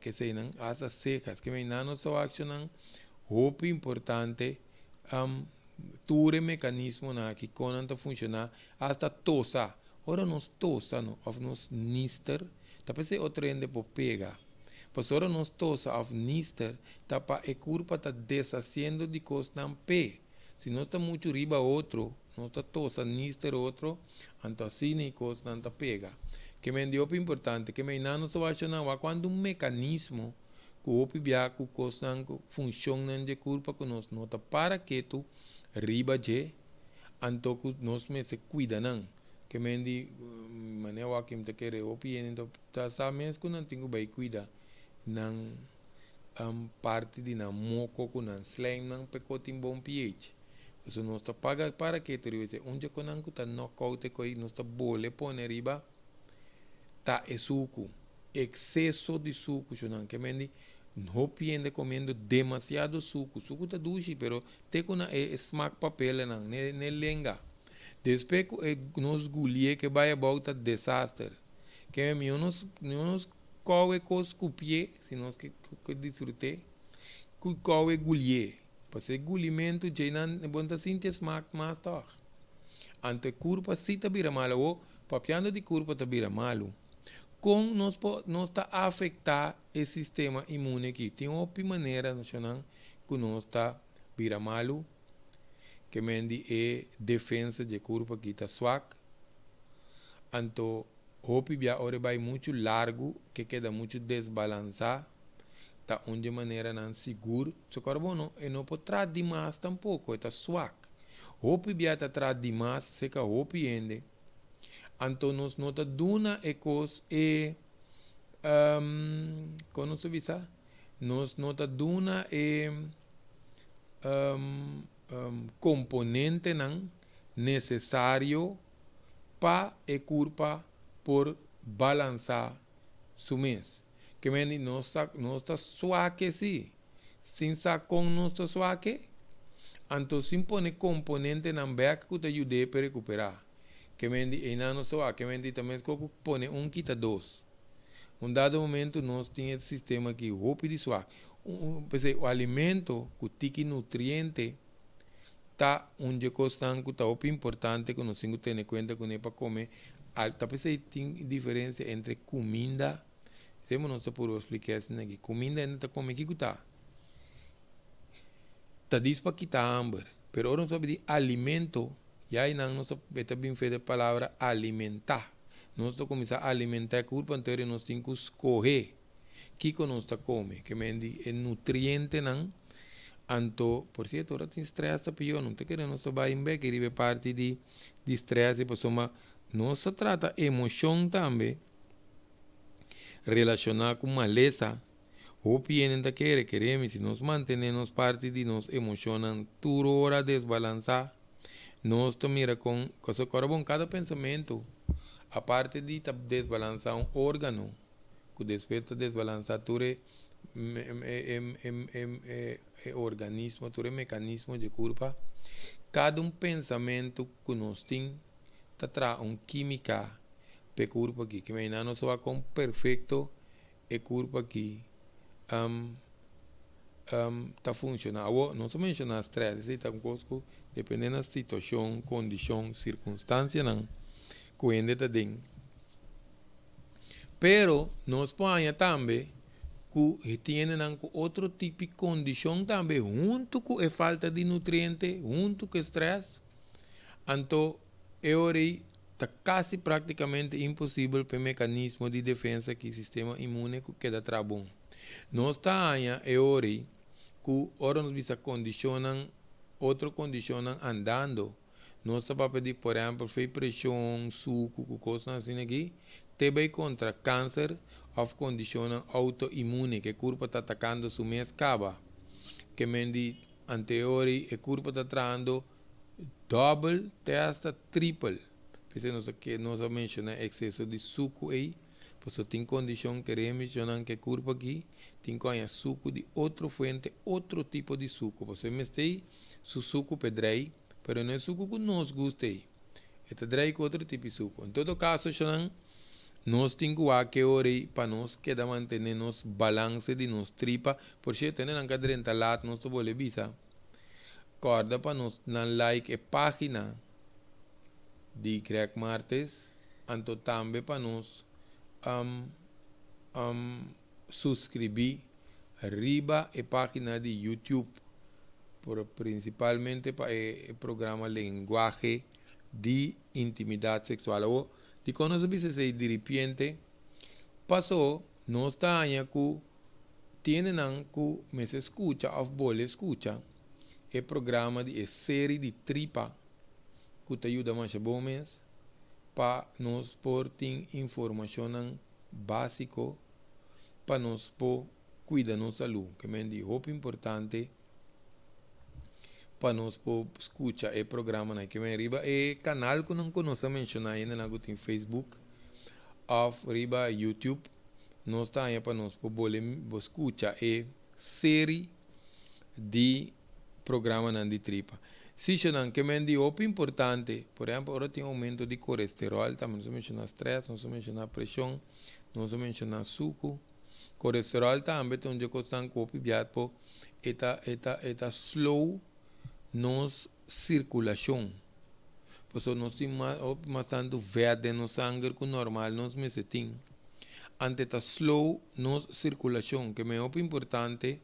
que sei não, as cejas. Que não só accionam, roupa importante, todo mecanismo que quando funciona, até tosa. Ora nos tosa, não, ou nos nister, talvez é outro ende por pegar. Pastora nos tosa of nister, tapa e curpa está deshaciendo de costa pé. Se não está muito riba outro, não está tosa nister outro, então assim nem costa não pega. Que me dio importante, que me não se vai chamar quando mecanismo que o pibia que costa funciona de curpa que nós nota para que tu riba je, então que nós me se cuida não. Que me di maneira que me te quer o pien, então tá sabendo que não tenho bem cuida. Nang parte de na moco com na slime nang pecotin bom pH. So nós tá paga para que tu dizer onde com nang tá knockout coi nós tá bole pone riba tá é suco excesso de suco chonang que mendi não piende comendo demasiado suco tá duche pero te com na smack papel nang ne lenga depois nos gulie que vai about desastre que me uns qual é cos cupie, se nós que desfrute, qual é gulhe, porque gulimento já não é bom da sinta smack mais tá. Ante curva se tá vira malo ou papiando de curva tá vira malo, com nós tá afetar o sistema imune aqui. Tem uma maneira nacional que nós tá vira malo, que mendi é defesa de curva que tá swak, anto hopi bia ore vai muito largo, que queda muito desbalançado, tá onde maneira não seguro, so carbono e não pode trás demais tampouco, está swak. Hopi bia tá trás demais, se que hopi ende. Então nos nota duna e cos e como se diz? Nos nota duna e componente não necessário para e curva por balançar su mês. Que mendi não está suave sim. Sem com não está suave, então se põe componente na beca que te ajude a recuperar. Que mendi e não suave, que mendi também põe quita dois. Um dado momento nós temos esse sistema aqui, roupa de suave. o alimento que tem nutriente tá onde costan que tá importante que nós temos que ter em conta que não para comer. Tá pensei tem diferença entre comida, se não está por explicar isso aqui. Comida ainda tá come que tá. Tá diz para quitar hambre, pero não sabe de alimento. E aí não nós está bem feita a palavra alimentar. Nós está começar a alimentar culpa anterior nós temos que escolher que nós está come, que mendi é nutriente não. Anto, por cierto, ahora tem estresse tá pior, não te querendo nós vai em bem que ribe parte de estresse, por soma não se trata emoção também relacionada com maleza. O pienen da queremos se nós mantenemos parte de nós emocionam toda hora desbalançar. Nós mira com coisa bom cada pensamento a parte de desbalançar um órgano que despeita desbalançar todo organismo, todo mecanismo de culpa. Cada pensamento que nós temos traz uma química para culpa aqui que me não só com perfeito é culpa aqui tá funcionando. Não só mencionar estresse, está um pouco dependendo da situação, condição, circunstância não coende tá dentro. Pero nós põe também que tem outro tipo de condição também junto com a falta de nutrientes, junto com o estresse. Então, está quase praticamente impossível para o mecanismo de defesa que o sistema imune queda bom. Nós estamos que ora nos bisa condicionam, outro condicionam andando. Nós estamos pedir, por exemplo, pressão, suco, coisas assim aqui, também contra câncer, ou condicionam autoimune, que o corpo está atacando sua mescaba. Que mendi anterior, o corpo está trazendo double, até triple. Pensamos que nós mencionamos excesso de suco aí, porque tem condição que mencionam que o corpo aqui tem que suco de outra fonte, outro tipo de suco. Você mestei seu suco pedrei, mas não é suco que nós gostei. É pedrei com outro tipo de suco. Em todo caso, nós temos que orar para nós queda manter nos balance de nos tripa, porque tendo um cadre entalado, nós vamos visa. Corda para nós dar like a página de Crack Martes, anto também para nós subscrever arriba a página de YouTube, principalmente para o programa Lenguaje de Intimidade Sexual. De quando nós vimos de repente, passou, nós estamos que tienen que me escucha ou bolha escucha o programa de série de tripa que te ajuda mais bom mês para nós por ter informação básica para nós por cuidar nossa saúde, que me diz muito importante para nós por escutar o programa que me arriba e canal que não conheço mencionar ainda na tem Facebook ou arriba YouTube nós está aí para nós por escutar a série de programa de tripa. Se não que me diz muito importante, por exemplo, agora tem aumento de colesterol, também não mencionar estresse, não mencionar pressão, não mencionar suco, colesterol também tem onde costan copi biato eta slow nos circulação. Por isso nós temos mais tanto verde no sangue que normal nós mesetim. Ante ta slow nos circulação, que é muito importante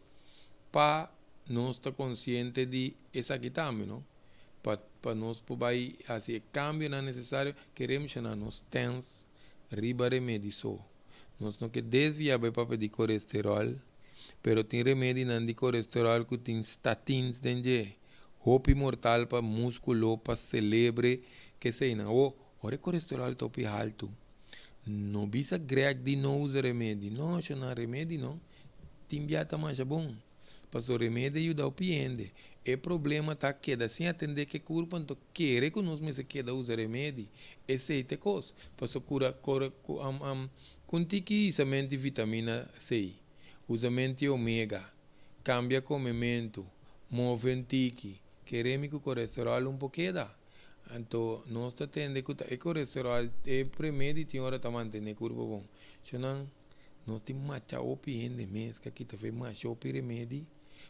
para nós estar consciente de essa aqui também, não? Para nós poder fazer cambio não é necessário, queremos chamar nos tens riba remédio. Nós não queremos desviar para pedir colesterol, mas tem remédio não de colesterol que tem statins dentro. Hope mortal para músculo, para célebre, que sei não. Ora colesterol topi alto. Não bisa greg de não usar remédio. Não, não remédio não. Tem biata mais bom. Para o remédio ajuda o piende. O problema está que sem atender que o corpo então quer que nós me se queda usar remédio. Esse é o coisa. Para cura contigo somente vitamina C, usamento ômega, cambia comimento, movimento, queremos que o colesterol um pouquinho. Então, nós temos que o colesterol é primeiro e tem hora de manter o corpo bom. Se não, nós temos macha opi de mês, que aqui também macha opi remédio,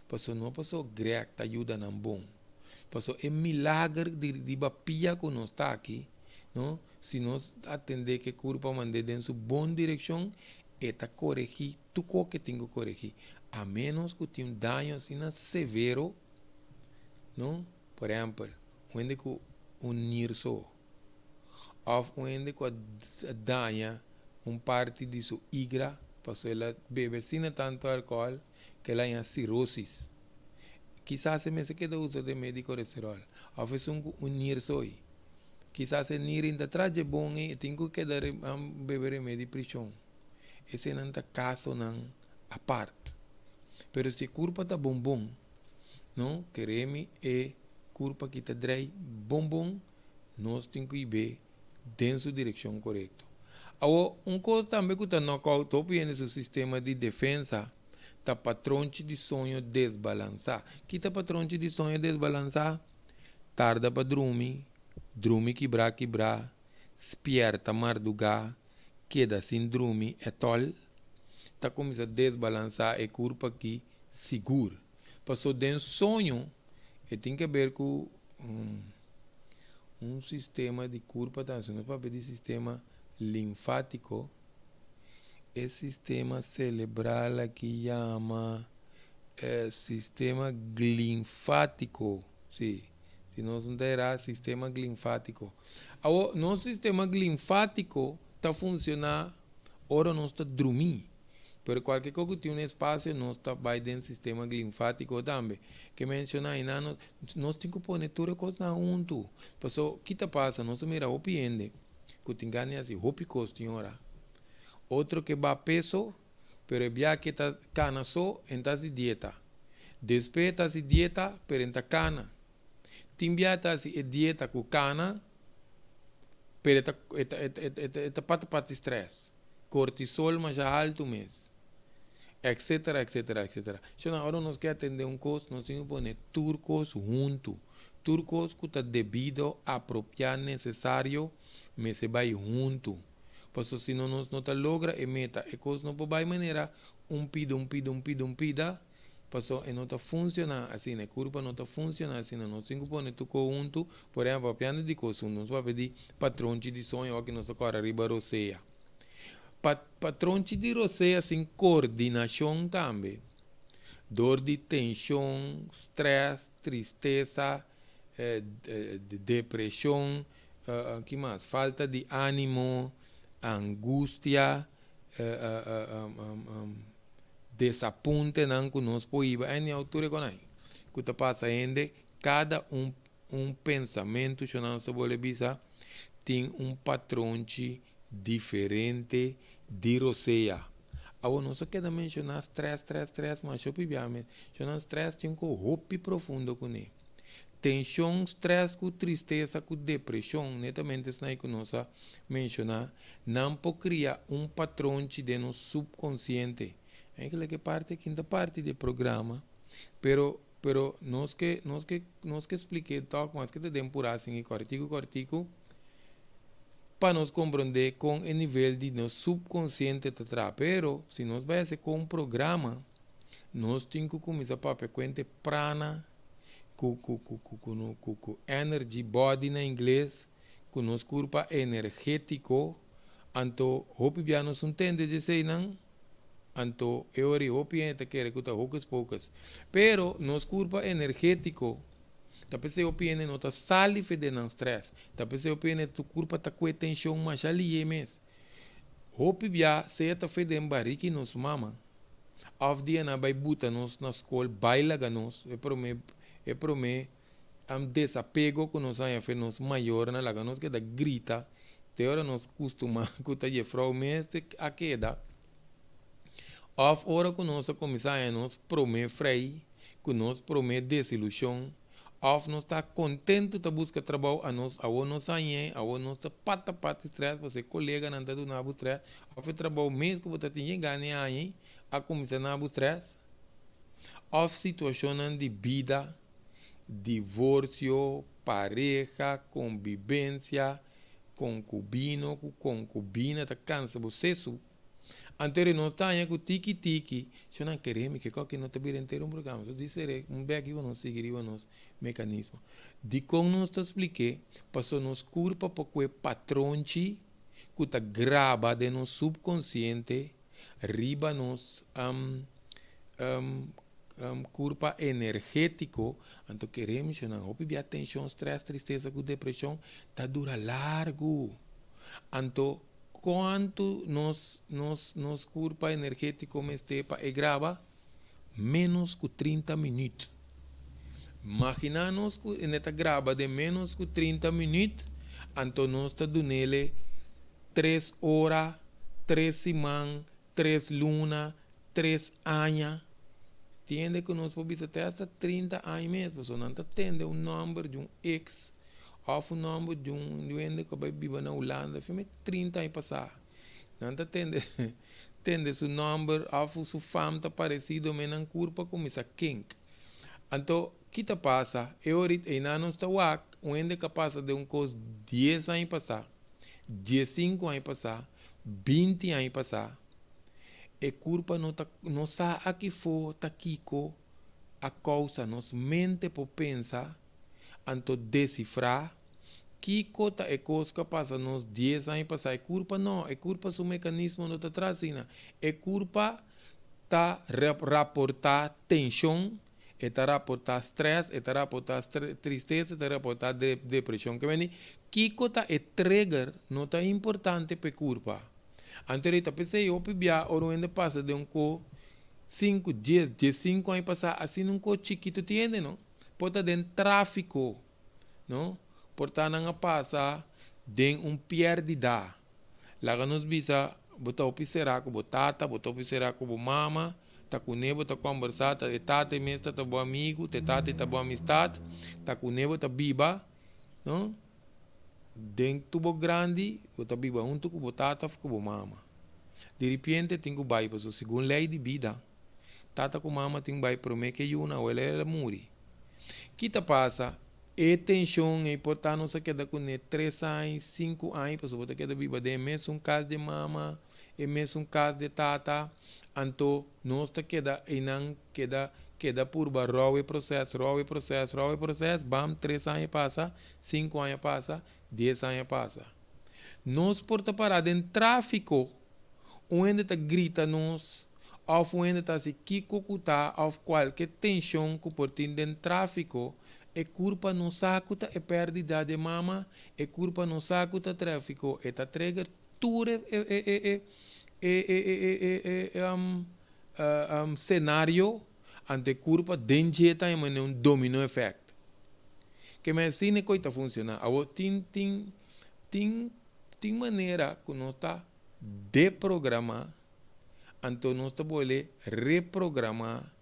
passou não passou grec, tá ajuda não bom. Passou é milagre de bapia que nós está aqui, não? Se nós atender que curva mandar dentro boa direção, é tá corrigir tudo que tem que corrigir. A menos que tenha um dano assim severo, não? Por exemplo, onde que um nirso, ou onde que danha parte de sua igra, passou ela bebe sem tanto álcool que ela tem cirrose. Quizás se me se queda uso de médico colesterol, ou fez um nirso. Quizás se nir ainda traz bom e tenho que dar beber remédio pressão. Esse não é caso não a parte. Pero se curva tá bom, não? Queremos é curva que tá drai bom, nós temos que ir dentro da direção correta. Agora, coisa também que está no qual nesse sistema de defesa, tá patrão de sonho desbalançar. Que tá patrão de sonho desbalançar? Tarda para dormir quebrar, espierta mardugar, queda sem dormir, é tol, tá começando a desbalançar e curva aqui seguro. Passou de sonho, e tem que ver com um sistema de curva, não para pedir sistema linfático, esse sistema cerebral aqui chama sistema linfático, sim. Se nós não terá sistema linfático. O nosso sistema linfático está funcionando, ora nós está dormindo. Pero qualquer coisa que tem um espaço, nós está vai dentro do sistema linfático também. Que mencionar aí, nós temos que pôr tudo coisa junto. Pessoal, o que está passando? Nós mira o piende, que tem ganho assim, hopi senhora. Outro que vai peso, pero via que está cana só, então se dieta. Depois está se dieta, pero está cana. Timbiata si dieta com cana, pero eta pata stress, cortisol mais alto mês, etc. Então agora nós quer atender coisa, nós temos que pôr turcos junto, turcos que está devido apropriado necessário, mas se vai junto, porque se não nós não logra e meta, e coisa não vai maneira pida. Passou e não está funcionando assim, a curva não está funcionando assim, nós temos que pôr tudo junto, por exemplo, a piano de coisa, nós vamos pedir patrão de sonho que nós agora arriba roceia. Patrão de roceia sem coordenação também. Dor de tensão, stress, tristeza, depressão, que mais? Falta de ânimo, angústia, desaponte não que nós poíba é na altura com aí que está passando cada pensamento que nós bolebisa tem patrão diferente de roceia. Agora nós quer mencionar stress, mas eu pibiame, mencionar stress tem roupa profundo com ele. Tensão, stress, com tristeza, com depressão, netamente isso aí que nós mencionar, não pode criar patrão de nosso subconsciente. É aquela parte, quinta parte do programa, pero nós que expliquei tal, mas que te temporada assim, cortico, para nós compreender com o nível de nosso subconsciente atrás. Pero se nós vai ser com programa, nós temos que começar para frequente prana, com energy body na inglês, com nosso corpo energético, então hope já nos entende de sei não. Anto eori opiente quer que tá hocus pocus. Pero nos curva energético. Tapese opiente não tá sali fede não stress. Tapese opiente tu curva tá com tensão mais ali mes. Hopi bia se tá fede embariki nos mama. Af dia na vai buta nos na escola baila ganos. É prome am desapego com nos aí fe nos maior na laga nos que da grita. Te hora nos costuma que tá de frau mes a queda. Of hora que nós começamos a nos prometer frei, que nós prometer desilusão, of nós está contente de buscar trabalho, a nós sair, a nós está pata estresse, você colega não está dando estresse, of trabalho mesmo que você tem ganhar aí, a começar a estresse, of situação de vida, divórcio, pareja, convivência, concubino, concubina, está cansa você. Anterior nós estamos com tiki-tiki. Se não queremos que qualquer não te vira inteiro programa. Eu disse, um bem aqui vamos seguir o nosso mecanismo. De como nós te expliquei, passou nos curva para que o patrão que está grava de nosso subconsciente, riba nos curva energético, então queremos que não houve atenção, estresse, tristeza, depressão, está dura largo. Então, quanto nos curva energético e grava, menos que 30 minutos. Imaginamos que nesta grava de menos que 30 minutos, então nós estamos dando 3 horas, 3 semanas, 3 lunas, 3 anos. Entende que nós podemos até essa 30 anos mesmo, só não entende um número de um ex, ou um número de um indivíduo que vai viver na Holanda, foi 30 anos passar. Não entende, entende seu número, ou sua fama está parecido, mas não curva como essa quem. Então, o que está passa? Eu ainda não estou aqui, onde que passa de um coisa 10 anos passar, 15 anos passar, 20 anos passar. E curva não está aqui fora, está aqui com a causa, nos mente por pensar, então decifrar, que coisa é coisa que passa nos 10 anos passar, é curva não, é curva seu mecanismo não está trazendo, é curva está raportar tensão, está raportar stress, está raportar tristeza, está raportar depressão, que coisa é trigger, não está importante para curva. Anteriormente, pensei, eu pibia, onde passa de um co 5, 10, 15 anos passar, assim um co chiquito, entende, não? Pode ter tráfico, não? Portanto, não passa de um perdida. Lá nos visa, botar o piserar com o tata, botar o piserar com o mama, tá com o nebo, tá conversar, tá tata mesmo, tá bom amigo, tata tá boa amistade, tá com o nebo, tá biba, não? Dentro tubo grande, você vive junto com o tata com a mama. De repente, tem que vai, porque segundo lei de vida, tata com mama tem que vai para mim que uma ou ela morre. O que passa? E tensão é importante, não se queda com 3 anos, 5 anos, porque você queda viva de mesmo um caso de mama, e mesmo um caso de tata, então não se queda e não queda por barro e processo, bam, 3 anos passa, 5 anos passa, 10 anos passa. Nós porta parada em tráfico, onde está grita nós, ou onde está se kikukuta, ou qualquer tensão que porta em tráfico, é culpa no saco é perda de mama, é culpa no saco tráfico, é tá trigger tudo cenário ante culpa dentro tá em um domino effect. Que me assim é coisa funciona. Agora tem maneira que nós está desprogramar, então nós está pode reprogramar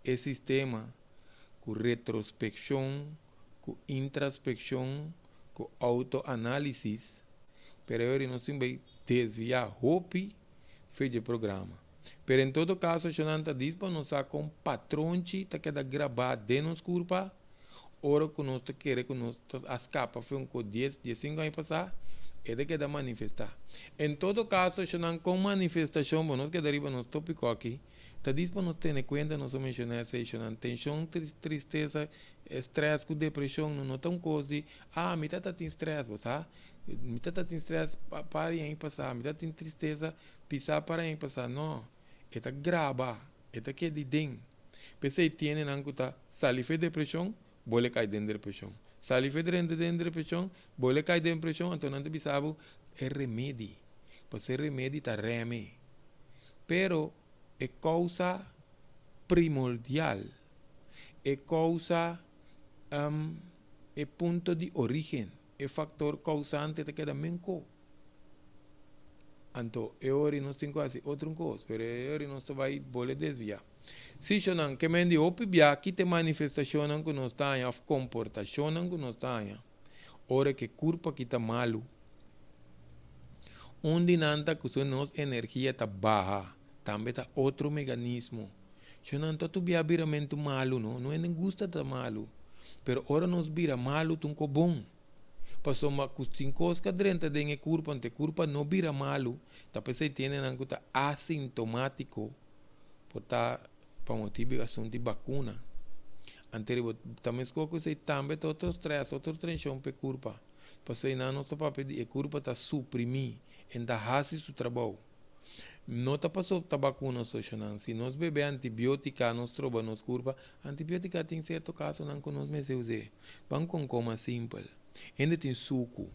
o sistema com retrospecção, com introspecção, com autoanálise, pero agora nós temos que desviar roupa feito de programa. Pero em todo caso, se não está disponível, nós com patrão que está gravado dentro da curva, ora que nós queremos que nós escapa, foi com 10, 15 anos passar, é de que dá manifestar. Em todo caso, se não com manifestação, nós que deriva nos tópico aqui, está disponível nós ter em conta, nós mencionar se não tensão, tristeza, estresse, depressão, não tão coisa de, me tá tem estresse, você me tá tem estresse, para aí passar, me tá tem tristeza, pisar para aí passar, não, é grava, é que é de dentro. Pensei, tiene não que tá, salife depressão, boleh cair dentro da depressão. Salife dentro da depressão, boleh cair dentro da depressão, então não te bisabo, é remédio. Para ser remédio, está reme. Pero, é causa primordial, é causa, é ponto de origem, é factor causante de cada menco. Então, agora nós temos quase outra coisa, mas agora nós vai boleh desviar. Se não, que me diz, opibia, que te manifestação que nós temos, a comportação que nós temos, ora que culpa que está malo, onde nanta que sua nossa energia está baixa, também está outro mecanismo. Se não está tu viramento malo, não é nem gusta tá malo, pero ora nós vira malo, tunco bom. passou uma cosca drenta de curva, ante curva não vira malo, tapi se tiene nangu ta asintomático, por ta para motivo assunto de vacuna. Anterior também escolhe se também outros três, outros trenchão pe curva, passou não nosso papel de curva ta suprimir, ainda hace su trabalho. Não está passando a vacuna social. Se nós beber antibiótica, nós troba nos curva, antibiótica tem certo caso não que nós me usar. Vamos com coma simples. Ainda tem suco,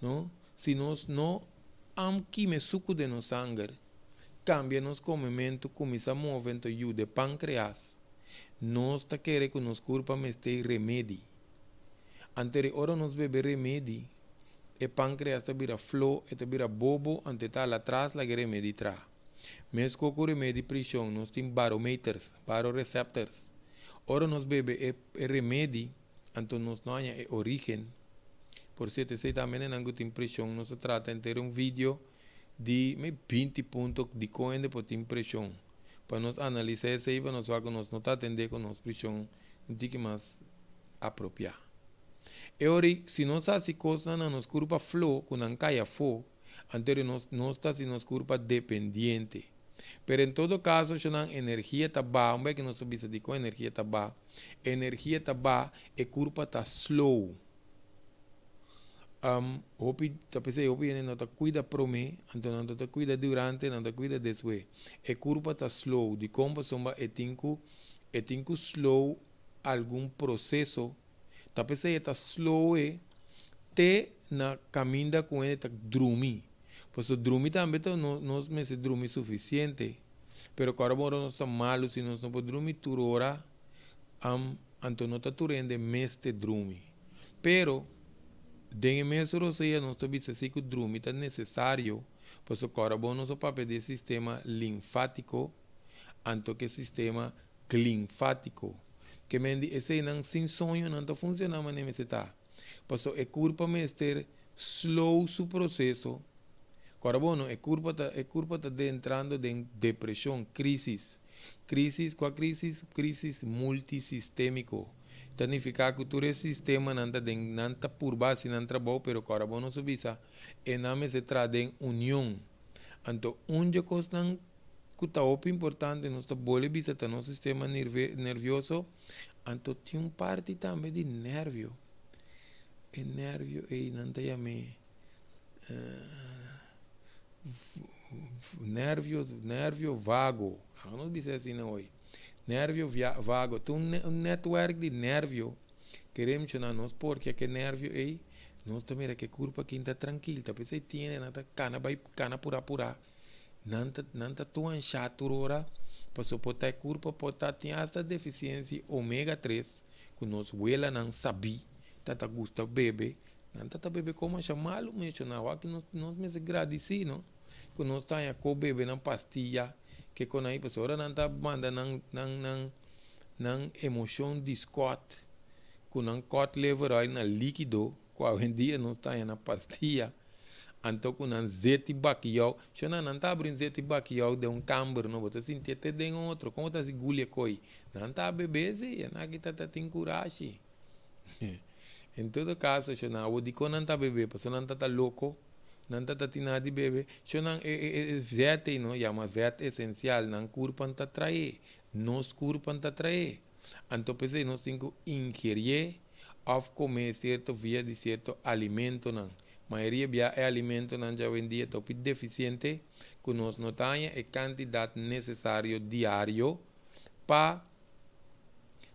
não? Se nós não amquime suco de nos sangue, cambia nos comimento, começa a movimento de pâncreas. Nós está querendo que nos curva me esteja remédio. Anterior nós beber remédio. E pâncreas te vira flow, te vira bobo, ante tal atrás la gere meditra. Mes coco remédio pressão, nós temos barometers, baroreceptors. Ora nós bebe e remédio, então nós não é origem. Por isso, se também não tem pressão, nós trata de ter vídeo de 20 pontos de coende por pressão. Para nós analisar isso aí, para nós ver que nós não está atendendo com nossa pressão, não tem que mais apropriar. E ora, se nós fazemos coisas na nossa curva flow, quando não caia fogo, então nós estamos em nossa curva dependente. Pero em todo caso, se a energia está baixa, não é que nós sabemos de qual energia está baixa. Energia está baixa e curva está slow. Hopi não está cuida para mim, então não está cuida durante, não está cuida depois. E curva está slow, de como soma e tenho slow algum processo. Talvez está slow te na caminha com ele tá dormir. Pois o dormir também não me se dormir suficiente. Pero agora não está malo se nós não podemos dormir toda hora. Então não está turende mês de dormir. Pero dentro mês roseia nós estamos assim que dormir está necessário. Pois agora não só para pedir sistema linfático, anto que sistema linfático. Que mendi esse não sem sonho não está funcionando nem me está. Passou é culpa mestre slow su processo. Agora bueno, é culpa tá entrando em depressão, crisis. Crisis multisistémico. Significa que todo sistema não está por base não trabalha, pero agora bueno subisa e não me se trata em união. Então onde coisa que está importante não está boa visita no sistema nervioso, então tem parte também de nervio. E nervio e não tem nervio vago. Não diz assim não hoje. Nervio vago. Tem network de nervio. Queremos chamar nós porque que nervio é nós também que curva que está tranquilo. Tapi se tiene nada cana pura. Não tá tão chato ora. Passou por ter curva por ter esta deficiência ômega 3 que nós huela não sabia. Tata gusta bebe, não tata bebe como chamá-lo, mencionava aqui nós me agradeci, não? Que nós tá a co bebe na pastilha, que quando aí pessoa não tá manda não emoção de Scott, que não cot levar aí na líquido, que hoje em dia nós tá na pastilha, então que não zete baquial, se não tá abrindo zete baquial de camber, não você sentir até de outro, como tá se gulha coi, não tá bebe se, não que tá tem coragem. Em todo caso, se não não está bebê, porque não está louco, não está nada de bebê, se não é verte, não chama verte essencial, não curva está trair, nós curva está trair. Então, pensei, nós temos que ingerir ou comer certo via de certo alimento, não. A maioria via é alimento, não já em dia, então, deficiente, que nós não temos a quantidade necessária diário para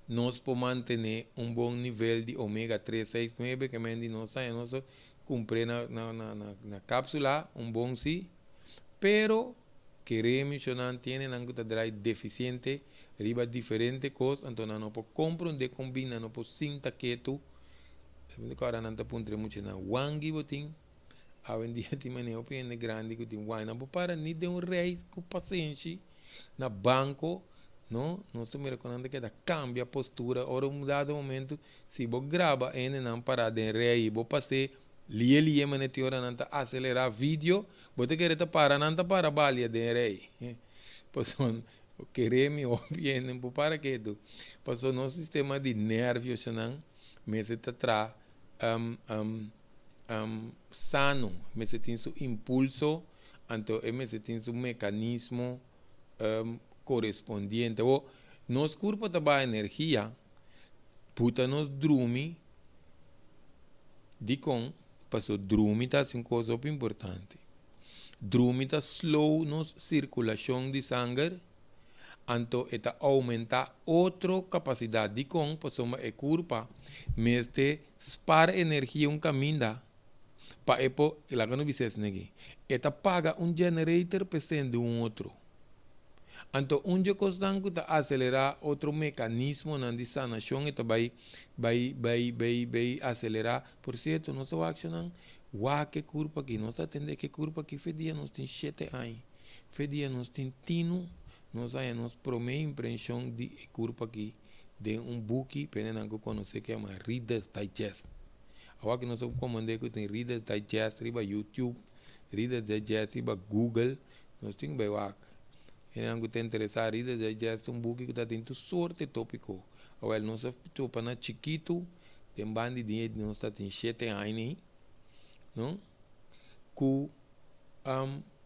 nós podemos manter bom nível de ômega 3, 6, 9, que mendi nós cumprir na cápsula, bom sim, pero queremos que não tenha nada deficiente, riba diferente coisa, então não podemos compreender, combina, não podemos sentar quieto, agora não podemos muito na wangi, botim, a vendia tem uma opinião grande que tem wine, não podemos parar nem de reis com paciente na banco. Não se reconhece que cambia a postura, ora dado momento, se você grava ainda não parar de reagir, você passar, lia, mas não tem acelerar vídeo, você quer parar, não para balia de reagir. Passou, queremos, óbvio, não para que tu. Passou no sistema de nervios, não, mas está atrás, sano, mas tem su impulso, então mas tem su mecanismo correspondiente. O nos corpo também energia, puta nos drumi, de com, passou drumi tá uma coisa importante. Drumi tá slow nos circulação de sangue, então eta aumenta outra capacidade de com, passou uma curva, mas te spara energia caminho para epo lá que não bises negi. Eta paga generator pensando outro. Então, onde constante está acelerar outro mecanismo na sanação, eta vai acelerar. Por certo, nossa ação, que curva aqui, nós atende que curva aqui, fedia nós tem 7 anos, fedia nós tem tino, nós aí nós promete impressão de curva aqui, de book, pendendo que conhece que é uma Reader's Digest. Agora que nós comandamos que tem Reader's Digest, riba YouTube, Reader's Digest, riba Google, nós temos bem wak. E não te interessar, Reader's Digest book que está dentro sorte tópico. Agora nós topa na chiquito, tem bandi de nós está tem 7 anos, não? Que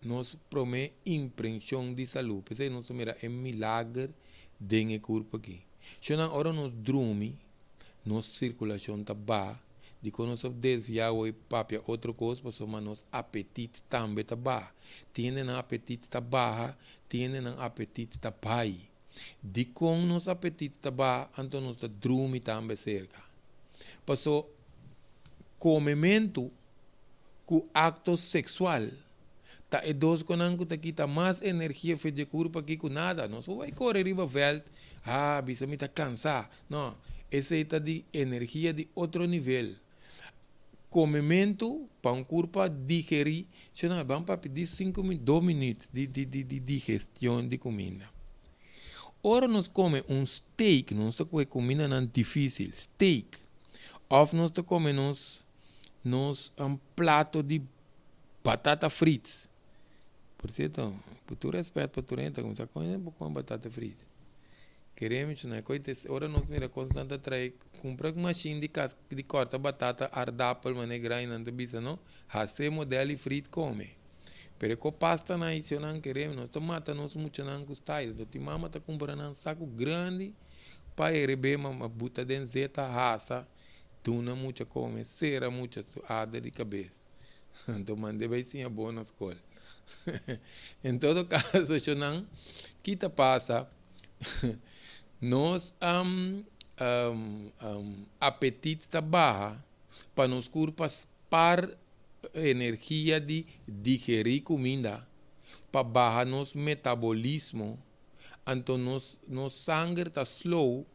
nós promete impressão de saúde. Pensei nós mira é milagre de corpo aqui. Se não hora nós dormimos, nossa circulação está baixa. De quando nós desviamos o papel, outra coisa, mas nosso apetite também está baixo. Tiene um apetite está baixo, tiene um apetite está pai. De quando nosso apetite está baixo, então nós dormimos também cerca. Passou comimento com acto sexual. Tá e dois quando tá aqui tá mais energia feita de corpo aqui com nada. Nós vai correr riba veld, bisa me tá cansado. Não, essa é de energia de outro nível. Comimento para um corpo digerir, se não vamos para pedir 2 minutos de digestão de comida. Ora nós come steak, não se come comida não difícil, steak. Ou nós comemos prato de batata fritas. Por certo, por tu respeito para tu renta, começar com batata frita. Queremos, né? Ora nós mira constante atrair, comprar uma machine de corta batata, ardapel, manegra e não te bisa, não? Hace modelo frito come. Pero com pasta na isso não queremos, nós tomata nós muito não gostai. Do mama tá comprando um saco grande para receber uma buta de zeta raça, tuna muito come, cera muito ada de cabeça. Então mandei vai sim a boa na escola. Em todo caso, eu não quita passa. Nós apetite está baixo para nos corpos par energia de digerir comida, para baixar nosso metabolismo, então nosso sangue está slow,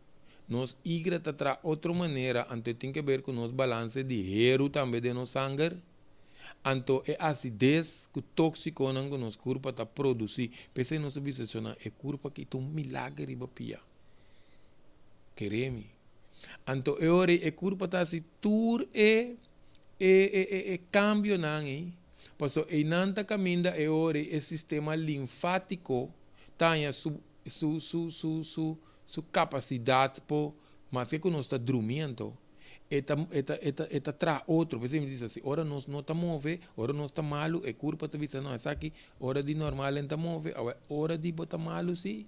nosso hígado está de outra maneira, então tem que ver com nosso balanço de hero também de nosso sangue, então é acidez que tóxico que nosso corpo está produzindo, pensei nossa visão é corpo que é milagre e papia. Queremos. Então, é corpo está assim, tur cambio não, Passo e nanta caminda é sistema linfático tem su capacidade por, mas que nós está dormindo, eta tra outro, por exemplo, diz assim, ora nós não está move, ora nós está malo, é corpo está vista não, essa aqui, ora de normal está move, ora de bota malo sim.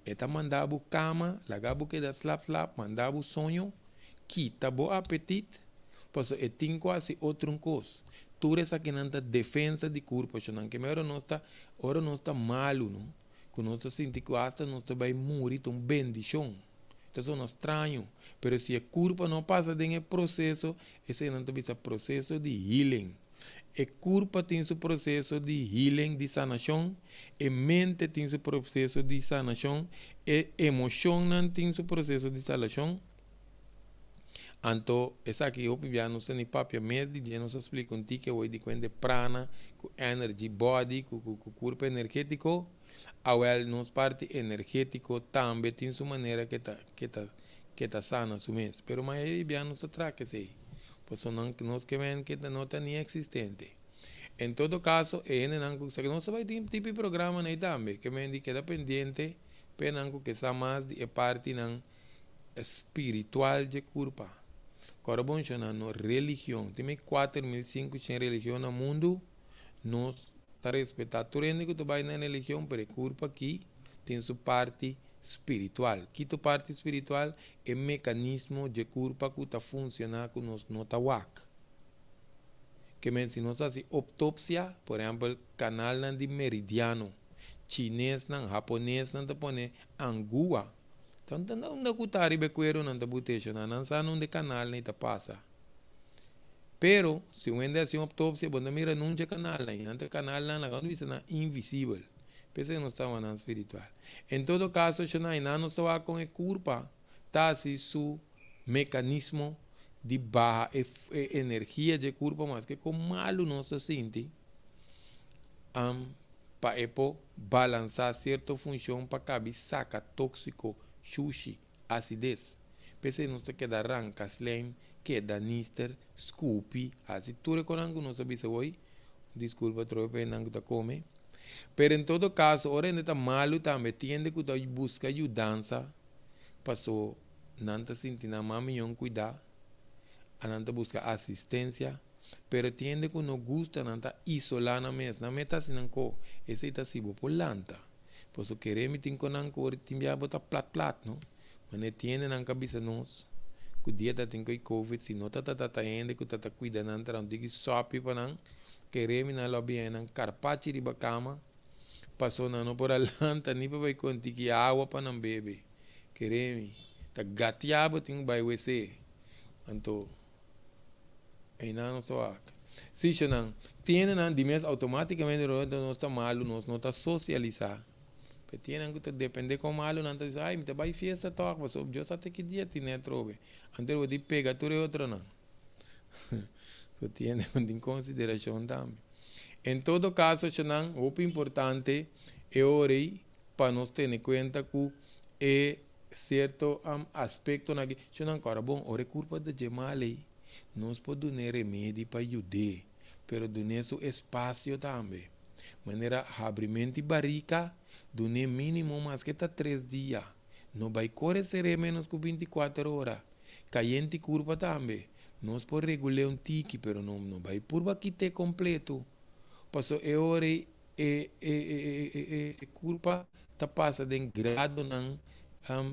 Eta mandava cama, lagava que da slap, mandava sonho, quita bo apetite, pois é tem quase outro coisa. Tudo essa que não está defesa de corpo, não que ora não está malo, não? Quando nós sentimos que hasta nós vai morrer, um bendição. Então é estranho, mas se a corpo não passa de processo, esse não tem processo de healing. A corpo tem seu processo de healing, de sanação, a mente tem seu processo de sanação, a emoção não tem seu processo de sanação. Então, essa aqui eu não sei nem papel, mas de nós explico um tique hoje de quando prana, energy body, com corpo energético, a nos parte energético também tem sua maneira que tá sana su mês, pero mas aí não se traca sei. Pois não nós que ven que não está nem existente. Em todo caso, não se vai ter tipo de programa nem também, que me queda pendente, penanco que está mais de parte não espiritual de culpa. Agora, bom, no religião. Tem 4.000, 5.000 religiões no mundo. Nós está respeitando. Tu rende que tu vai na religião, mas culpa aqui tem sua parte espiritual. Que tu parte espiritual é mecanismo de culpa que está funcionando com nós não está wak. Que men se nós fazemos autópsia, por exemplo, canal de meridiano, chinês, japonês, não te põe angua. Então, não cutar ribe cuero não te boteixa, não sabe onde canal nem te passa. Pero, se o ende assim autópsia, bom, mira não é canal, não é canal, não é invisível. Pensa que não está na espiritual. Em todo caso, não está com a culpa, tá se su mecanismo de baixa energia de culpa, mas que com malo não se sente, para balançar certa função para caber saca tóxico, sushi, acidez. Pensa que não se queda arranca, slime, queda nister, scoopy, assim, tudo que não sabe se hoje, desculpa, trope, não está come. Pero em todo caso, ora ainda está malo também, tiende que tu busca ajudança, passou, não está sentindo mais melhor cuidar, não está busca assistência, pero tiende que não gusta, não está isolar na mesa, na meta assim não co, esse está sibo por lanta, pois o querer me tem com não co, tem já botar plat, não, mas não tiende na cabeça nós, que o dia está tem com COVID, se não está indo, que está cuidando, não está tem que sobe para não, querer me na lobby, não carpacci de cama, passou não por a lanta, nem para vai contigo água para não beber, querer me, tá gateado tem vai você, então ainda não só se não tiene não de mês automaticamente não está malo não está socializar porque tiene que depender como malo não está ai me te vai fiesta toca mas eu só te que dia tiene trobe antes eu te pega tu é outro não só tiene em consideração também em todo caso não o importante é orei para nós ter em conta que é certo aspecto na que não agora bom ore culpa de gemale nós podemos dar remédio para ajudar, mas dar seu espaço também. Maneira abrimento de barriga, dar mínimo mais que 3 dias. Não vai correr menos que 24 horas. Caiente curva também. Nós podemos regular tique, mas não vai por aqui ter completo. Passou a hora curva está passando em grado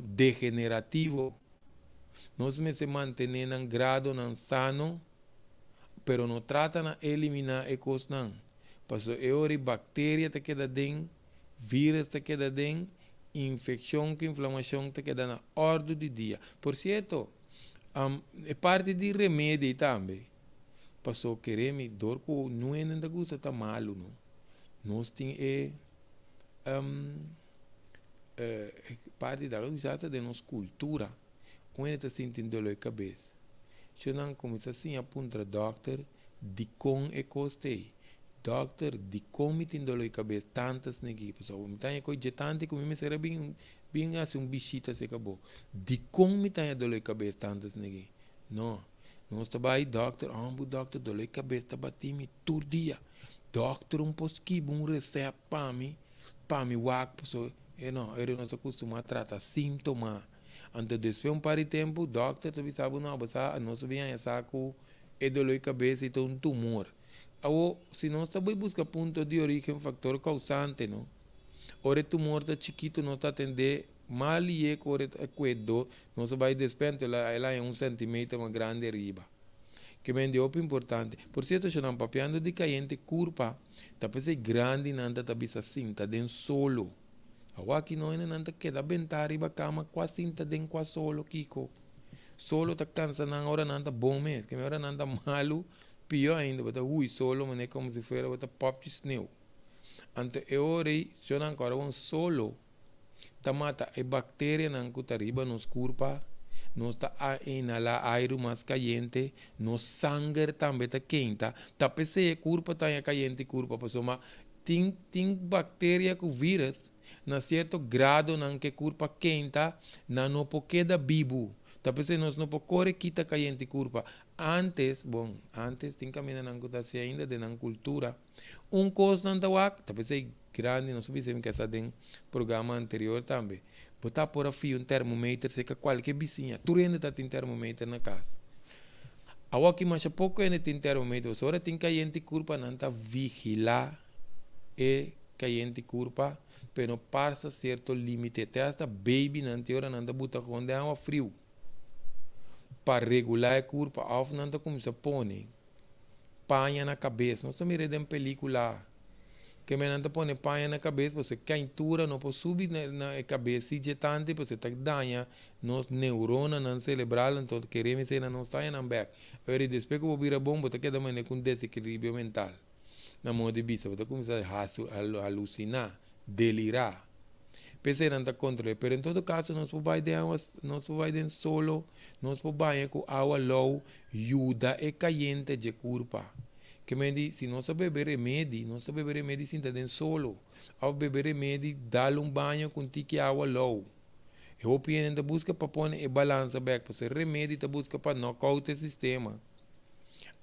degenerativo. Nós me se mantém em grado sano, pero não trata de eliminar a coisa não. Passou a bactéria te queda dentro, vírus te queda dentro, infecção que inflamação te queda na ordem do dia. Por certo, é parte de remédio também. Passou querer-me dor que não é nada coisa tá malo não. Nós temos parte da coisa de nossa cultura. Quando está sentindo dor de cabeça, se não começa assim a apontar doctor, de com é costei. Doctor, de com me tem dor de cabeça, tantas negui, pessoal, me tem coisa de tanto que me será bem assim um bichito se acabou. De com me tem dor de cabeça, tantas negui. Não, nós está aí, doctor, doctor, dor de cabeça, está batendo todo dia. Doctor, posquibo, receita para mim, pessoal, não, ele não se acostuma a tratar sintomas. Antes de par de tempo, o doctor também sabe não sabia essa que é dor de cabeça e tem um tumor. Ou, se não está buscar ponto de origem, fator causante, não? Ora, o tumor está chiquito, não está atendendo, mal e é cuidado, não se vai despender, ela é 1 centímetro mais grande riba. Que vem de outro importante. Por certo, se não papiando de caiente curva, está pensando grande, não está bisa assim, está dentro solo. Aqui não é queda bentar riba cama quase sinta den quase solo kiko. Solo tá cansa na hora não tá bom mesmo, que hora não tá malo, pior ainda, bota solo, mas é como se fosse bota pop de snow. Ante é hora se não agora um solo, tá mata é bactéria não que tá riba nos curpa, nos tá a inalar ar mais caliente, nos sangue também tá quente, tá pensei curpa tá caliente curpa, pessoal, mas tem bactéria com vírus na certo grado não que curva quente não pode dar vivo talvez nós não pode quitar caliente curva antes tem caminho não que ainda de na cultura coisa não tá talvez é grande não sabia que essa tem programa anterior também botar por fio termômetro se que qualquer vizinha tu ainda tá tem termômetro na casa Agora que mais pouco é nesse termômetro, só tem que a gente curva não tá vigilar e que a gente curva, pero passa certo limite. Até esta baby não tem hora não tá bota quando é água frio. Para regular a curva, ao não tá como se põe panha na cabeça. Nós estamos mirando em película que me não tá põe panha na cabeça, você quentura não pode subir na cabeça e de tanto você tá danha nos neuronas não cerebral, então queremos ser não está em back. Agora depois que eu vira bom, você queda mais com desequilíbrio mental. Na modo de vista, você começa a alucinar, delirar. Pensei não está controle, pero em todo caso, nós vai solo, nós vai com água low, ajuda e caliente de curva. Que me diz, se nós beber remédio, nós beber remédio sem estar solo. Ao beber remédio, dá banho com tique água low. Eu opino que busca para pôr e balança back, porque remédio te busca para knockout o sistema.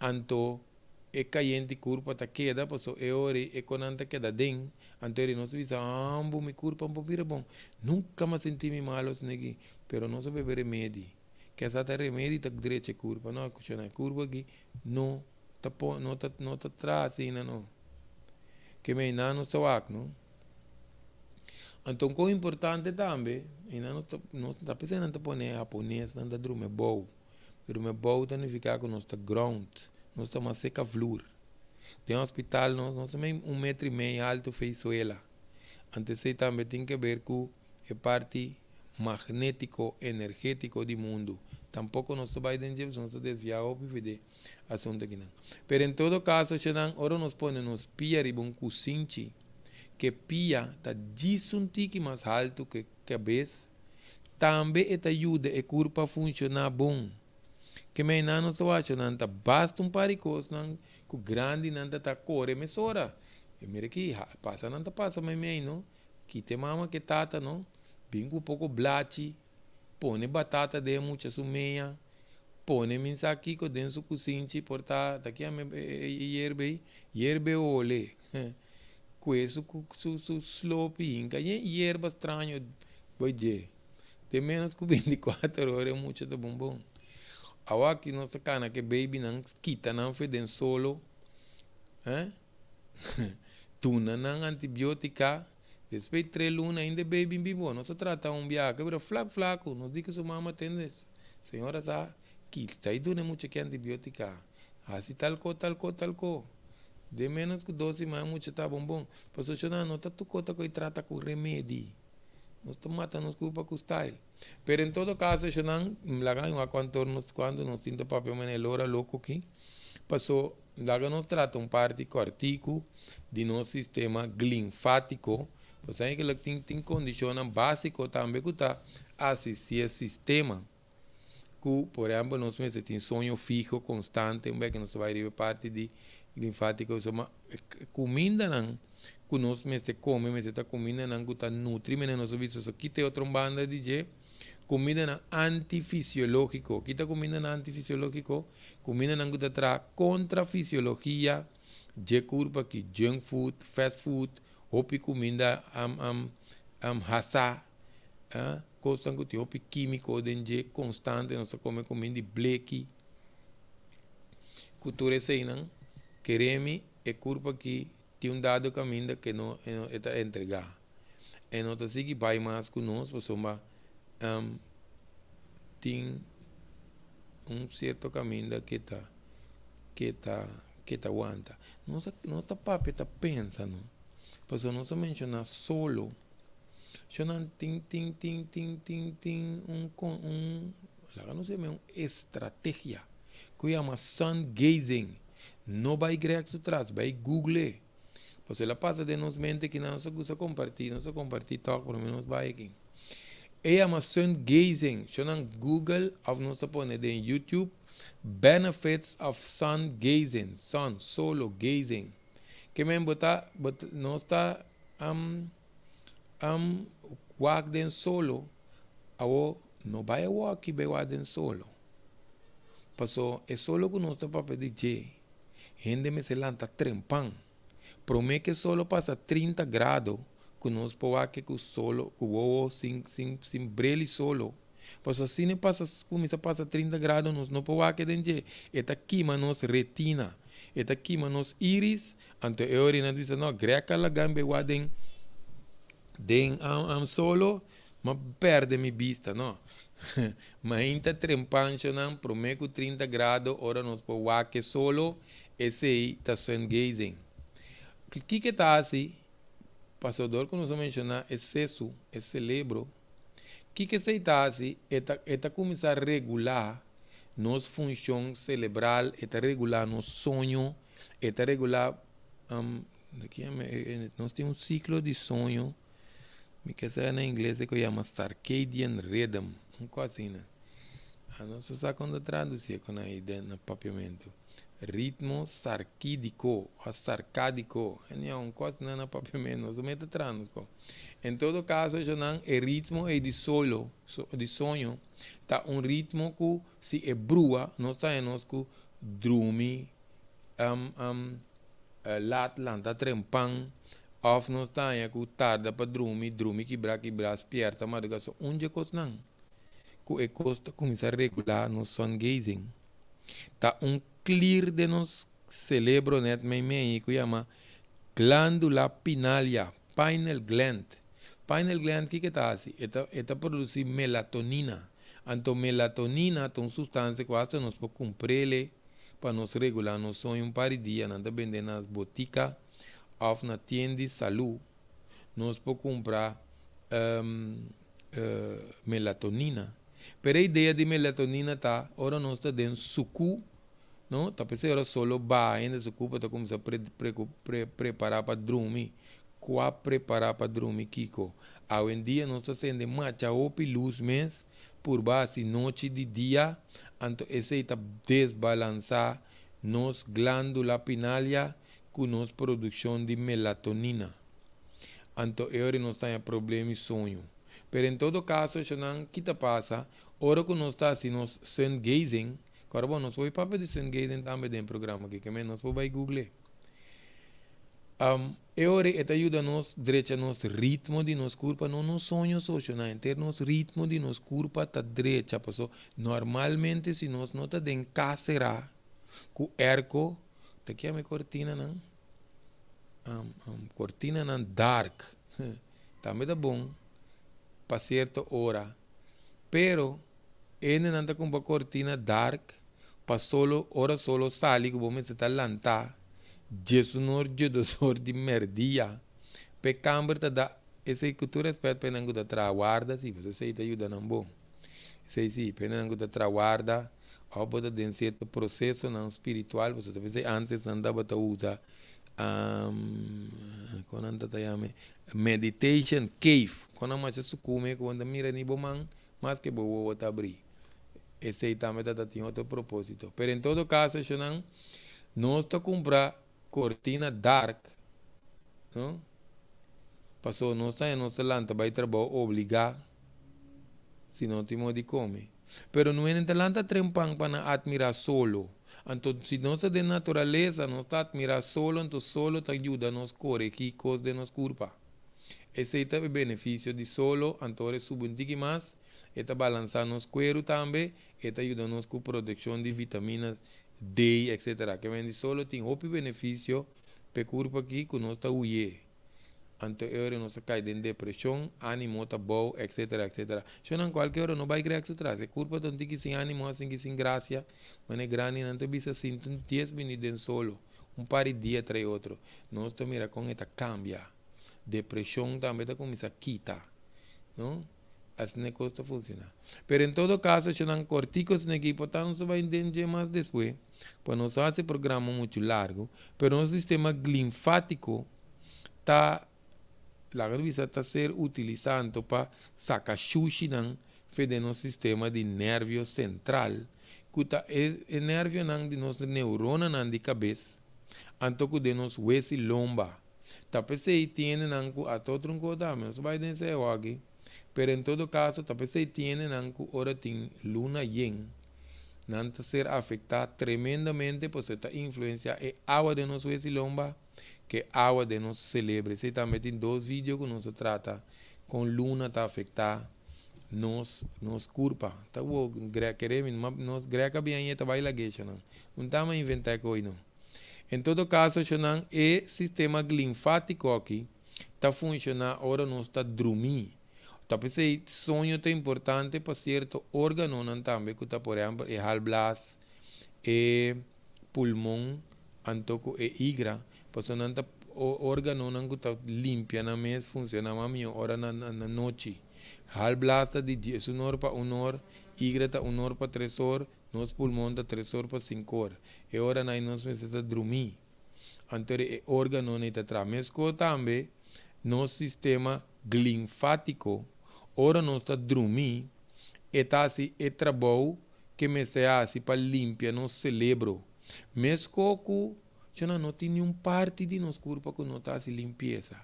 Então, é caliente curva ta queda, porque é quando anta queda dentro. Então, nós visa ambos mi curva um pouco bom. Nunca me senti me malo negi, pero não se beber remédio. Que essa remédio tá direita curva, não é curva aqui, não tá atrás ainda não. Que me não está não. Então, o importante também, não está pensando em pôr japonês, não está dormir bom. Dormir bom significa que nós está ground, nós está uma seca flor. Tem um hospital, nós também 1,5 m alto fez ela. Então, isso também tem que ver com a parte magnético, energético do mundo. Tampouco nós vai dentro, nós desviar o PVD assunto aqui não. Pero em todo caso, ora nós ponemos pia e um cucinchi, que pia está 10 tique mais alto que a cabeça, também ajuda a curva a funcionar bom. Que me não estou achando, basta par de coisas, que grande não está corre mesora. E mira que passa não passa mais não. Que tem mama que tata não, bem um pouco blate, põe batata de muita sumeia, põe aqui com dentro do cozinho, porta daqui a hierbe ole. Com isso, su slope, inca, e erva estranho, vai de menos que 24 horas, é muito de bom. Agora que nossa cana que baby não quita, não fede solo, tuna não antibiótica, depois 3 lunas ainda baby bimbo, não se trata viagem, que era flaco, não diz que sua mama tem isso. Senhora sabe, que está aí dando muito que antibiótica, assim tal co. De menos que 12 mais muito tá bom. Por isso não tá tu conta que trata com remédio. Nós estamos matando culpa com style. Pero em todo caso, eu não laga em quando nós tinta papel menelora louco aqui. Passou laga nós trata parte cortico de nosso sistema linfático. Você aí que ele tem condição básico também que tá assistir sistema. Que, por exemplo, nós temos sonho fixo constante, que nós vai ver parte de linfático, comida não, que nós come, mas está comida não que está nutri, mas nós vimos aqui tem outra banda de comida não antifisiológico, aqui está comida não antifisiológico, comida não que está contra fisiologia, de curva que junk food, fast food, hopi comida hasa, costa que tem hopi químico de constante, nós come comida de bleque, cultura sei não. Queremos é curva que tem dado caminho que não está entregar. E não está seguindo vai mais conosco, porque tem certo caminho que aguanta. Não está papo, está pensando. Porque não se menciona solo. Tem não sei, uma estratégia que chama sun gazing. Não vai direto atrás, vai Google. Pois ela passa de nos mente que não se gosta compartilhar, não se compartilhar, tal, por menos vai aqui. É uma sun gazing. Chama Google, ou não se põe em YouTube, benefits of sun gazing, sun, solo gazing. Que me botar, não está walk den solo, ou não vai walk, vai walk den solo. Passou, é solo que não está para pedir. Gente me se lanta trempan. Promete que solo passa 30 graus, que nós podemos que solo, que o sin brilho solo. Pues assim ne passa, começa a passar 30 graus, nós não podemos que dentro, eta queima nos retina, eta queima nos íris, então eu orina diz, não, greca la gambe wa den solo, mas perde mi vista, não. Mas ainda trempancho não, prometo 30 graus, ora nós podemos que solo, esse aí está sun gazing. O que está assim? Passador que nós mencionar excesso, é cerebro. O que se está assim? É começar a regular nossa função cerebral, é regular nosso sonho, é regular. Nós temos um ciclo de sonho, que é em inglês que chama circadian rhythm, coisa assim, né? Nós só quando traduzir com a ideia no papiamento. Ritmo sarcídico, ou sarcádico, é uma coisa no papiamento, nós somos traduzir. Em todo caso, já não é ritmo de solo, de sonho, tá ritmo que se é brua, nós está em nós que dorme, lat lanta trempan, of nós está em que tarda para dormir quebrar, esperta, mas que onde coisa não, que é coisa começa a regular no sun gazing, tá clear de nos cerebro net me que chama glândula pineal, pineal gland. Pineal gland, o que está assim? Está produzir melatonina. Então, melatonina é uma substância que nós podemos comprar para nos regular nosso sonho um par de dias. Nós vendemos nas boticas ou na tienda de saúde. Nós podemos comprar melatonina. Pero a ideia de melatonina está, ora nós está dentro suco, não? Está pensando solo ba ainda suco para começar a preparar para dormir. Qual preparar para dormir, Kiko? Hoje em dia, nós estamos fazendo marcha opi luz mês, por base noite de dia, então esse está desbalançar nos glândula pineal com nossa produção de melatonina. Então, agora nós temos problema de sonho. Mas em todo caso, o que passa? Ora que nós estamos assim, nós sun gazing, agora bom, nós vamos para de sun gazing também no programa aqui, que nós vamos Google. Agora, isso ajuda nos direito nosso ritmo de nosso corpo, não nos sonhos sociais, ter nosso ritmo de nosso corpo está direito, porque normalmente se nós não está em casa, com erco, tá aqui a minha cortina não, cortina não dark, também tá bom, para certa hora, pero ele não está com uma cortina dark, para solo hora solo sair, que vamos estar lantar. Jesus de merdia. Pe camber ta da esse cultura respeito pe nangu da traguarda sim, você sei te ajuda não bom. Sei sim, pe nangu da traguarda, ou bota de certo processo não espiritual, você talvez antes não dava ta usa quando anda ta chama meditation cave, quando mais se come quando mira ni bomang, mas que boa ta abrir. Esse também ta tem outro propósito. Pero em todo caso, não nós ta comprar cortina dark, não? Passou, nós está em nossa lanta, vai trabalhar obrigar, se não temos de comer. Pero não é em lanta trempang para admirar solo. Então, se nós de natureza, nós está admirar solo, então solo te ajuda a nos corrigir coisas de nossa culpa. Esse é o benefício de solo, então é subundique mais, está balançar nos cuero também, está ajuda a nos com proteção de vitaminas D, etc. Que vem de solo tem outro benefício para o corpo aqui que nós está uie. Então, agora nós cai em depressão, ânimo está bom, etc, etc. Se não qualquer hora não vai criar isso atrás. O corpo tem que sem ânimo, assim que sem graça, mas é grande, não tem bisa assim, 10 minutos em solo, um par de dias trai outro. Nós está mira com esta cambia. Depressão também está começa a quitar, não? Assim é que isso funciona. Mas em todo caso, se não corticos na equipe, então você vai entender mais depois. Pues nós esse programa muito largo, mas nosso sistema linfático está ser utilizado para sacar xuxi de nosso sistema de nervio central, que é nervio de nossa neurona de cabeça, anto de nosso hueso lomba. Talvez se tiene a todo um coisa, mas vai dizer aqui. Pero em todo caso, talvez se tiene ora tem luna yen. Não ser afetado tremendamente por esta influência é água de nosso lomba, que é água de nosso cérebro. Você também tem 2 vídeos que nós trata com luna está afetada nos culpa. Tá o queremos nos greca bem eta vai laguecha não. Não tá mais inventar coisa não. Em todo caso, chonan é sistema linfático aqui tá funcionando ora nós está dormir. Tá pensei sonho é importante para certo órgano não também que tá por exemplo é halblas, é pulmão, antoco é igra, para não tá órgano não que tá limpia na mês funciona mais hora na noite. Halblas tá de dia, é 1 hora para 1 hora, igra tá 1 hora para 3 horas, nos pulmão tá 3 horas para 5 horas. É hora na nós precisa dormir. Então é órgano não tá tramesco também no sistema linfático, ora nós está dormir, é trabalho que me se hace para limpar nosso cérebro. Mesmo que não tem nenhuma parte de nosso corpo que não está assim limpeza.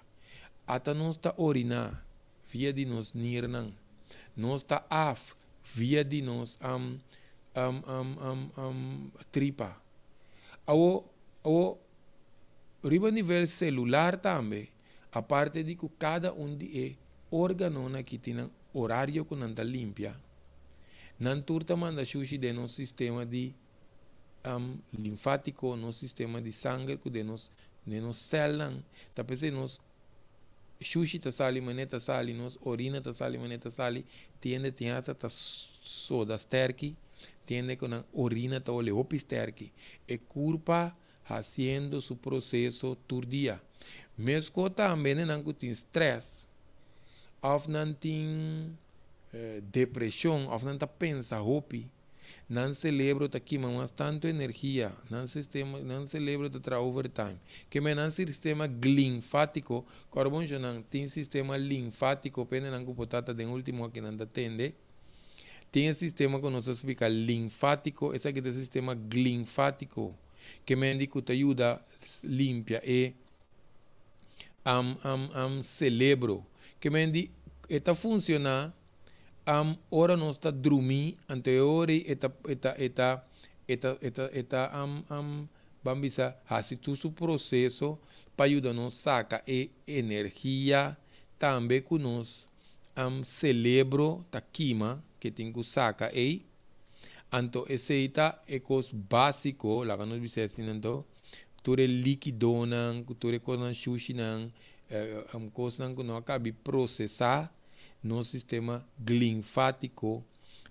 Até nós está orinar via de nos nirnan. Nós está af via de nos tripa. Ao riba nível celular também, a parte de que cada de órgano que tem horário que não está limpia, não turta manda xuxi de nosso sistema de linfático, nosso sistema de sangue, que de nos células, tá pensando nos xuxi tá sali, maneta sali, nos orina tá sali, maneta sali, tiende essa tá soda sterki, tiende que na orina tá ole opisterki, é culpa fazendo su processo todo dia. Mesmo também não tem estresse, ou não tem depressão, ou não está pensando hopi, não celebra que queima bastante energia, não celebra que trabalha overtime. Que não sistema linfático, carbon não tem sistema linfático, pena não potata de último que não atende. Tem sistema que nós explica linfático, esse aqui é o sistema linfático, que me indica que ajuda limpia e cérebro, que me indica está funciona ora nós está dormir anterior eta bambisa hasi tu su processo para ajudar nos saca e energia também com nós cérebro tá queima que tem que saca e então esse é coisa básico lá que nós dizemos então tudo líquido não tudo coisa xuxi não coisa que não acaba processar no sistema linfático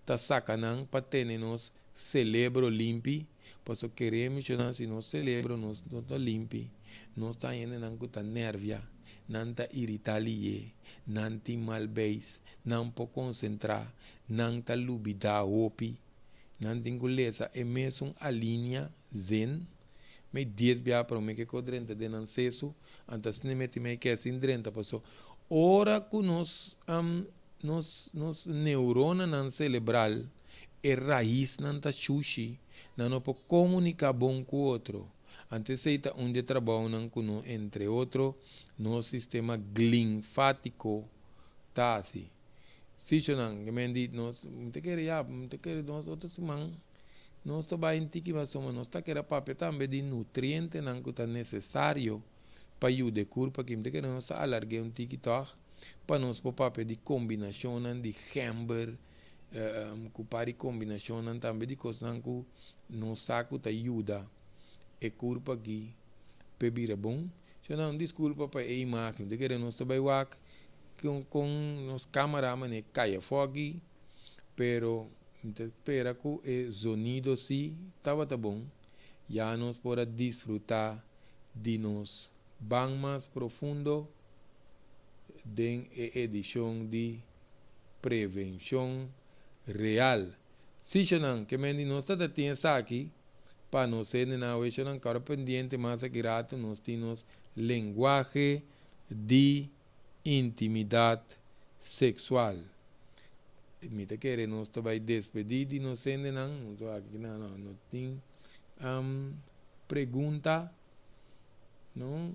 tá sacando para ter nosso cérebro limpo, porque queremos se nosso cérebro não está limpo, não está indo não está nervia, não está irritado, não tem malbez, não pode concentrar, não está lubida opi, não tem beleza, é mesmo a linha zen, mas 10 bia para mim que codrenta de não cesso, antes de me meter que assim drenta, porque ora que nos neurônios não cerebral é raiz não tá xuxi, não pode comunicar bom com o outro. Antes de onde trabalham com entre outros, no sistema linfático tá assim. Se não, que me diz, nós nós outros semana, nós trabalhamos em que nós está querendo papel também de nutrientes não que tá necessário para ajudar o corpo, que nós está alargar um TikTok para nós o papel de combinação de hamburger, com pari combinação também de coisas que nos saco te ajuda e corpo aqui bebida bom. Se não desculpa para a imagem, de que nós trabalhamos com nos cameraman e caia fogo, pero espera que o sonido sim estava bom, já nos pode desfrutar de nos bem mais profundo de edição de prevenção real. Se não, que me não está tendo aqui, para não ser na hoje não cara pendiente mais aqui rato nós temos linguagem de intimidade sexual. Me te quer nós vai despedir de nós sendo não tem pergunta não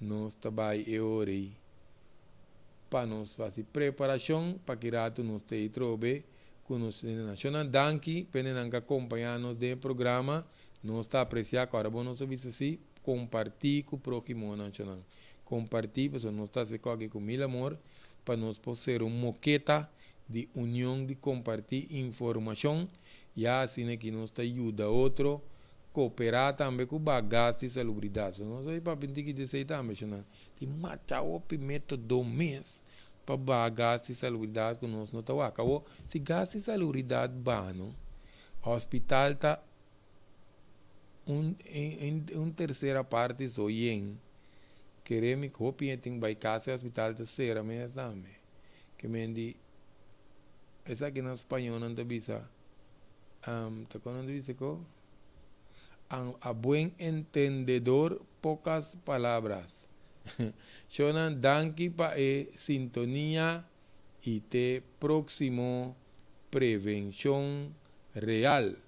nós vai eori para nós fazer preparação para que rato nós te trobe com nós nacional danke penen que acompanhar-nos do programa nós está apreciar agora bom nós ouvir assim compartilhar com o próximo nacional compartilhar porque nós está se com mil amor para nós poder ser moqueta de unión, de compartir información, ya así que nos ayuda a otro, cooperar también con bagaste y salubridad. No sei para pintar que dizer também, não. Tem matar o método mês para bagaste e salubridade que nós não tá acabou. Se gasto e salubridade bano, hospital tá terceira parte só yen. Queremos que o tem vai casa hospital terceira mês também. Que mendi essa aqui na espanhol não te visa. Tá quando dice ko? A buen entendedor, pocas palabras. Shonan danki pa sintonía y te próximo prevención real.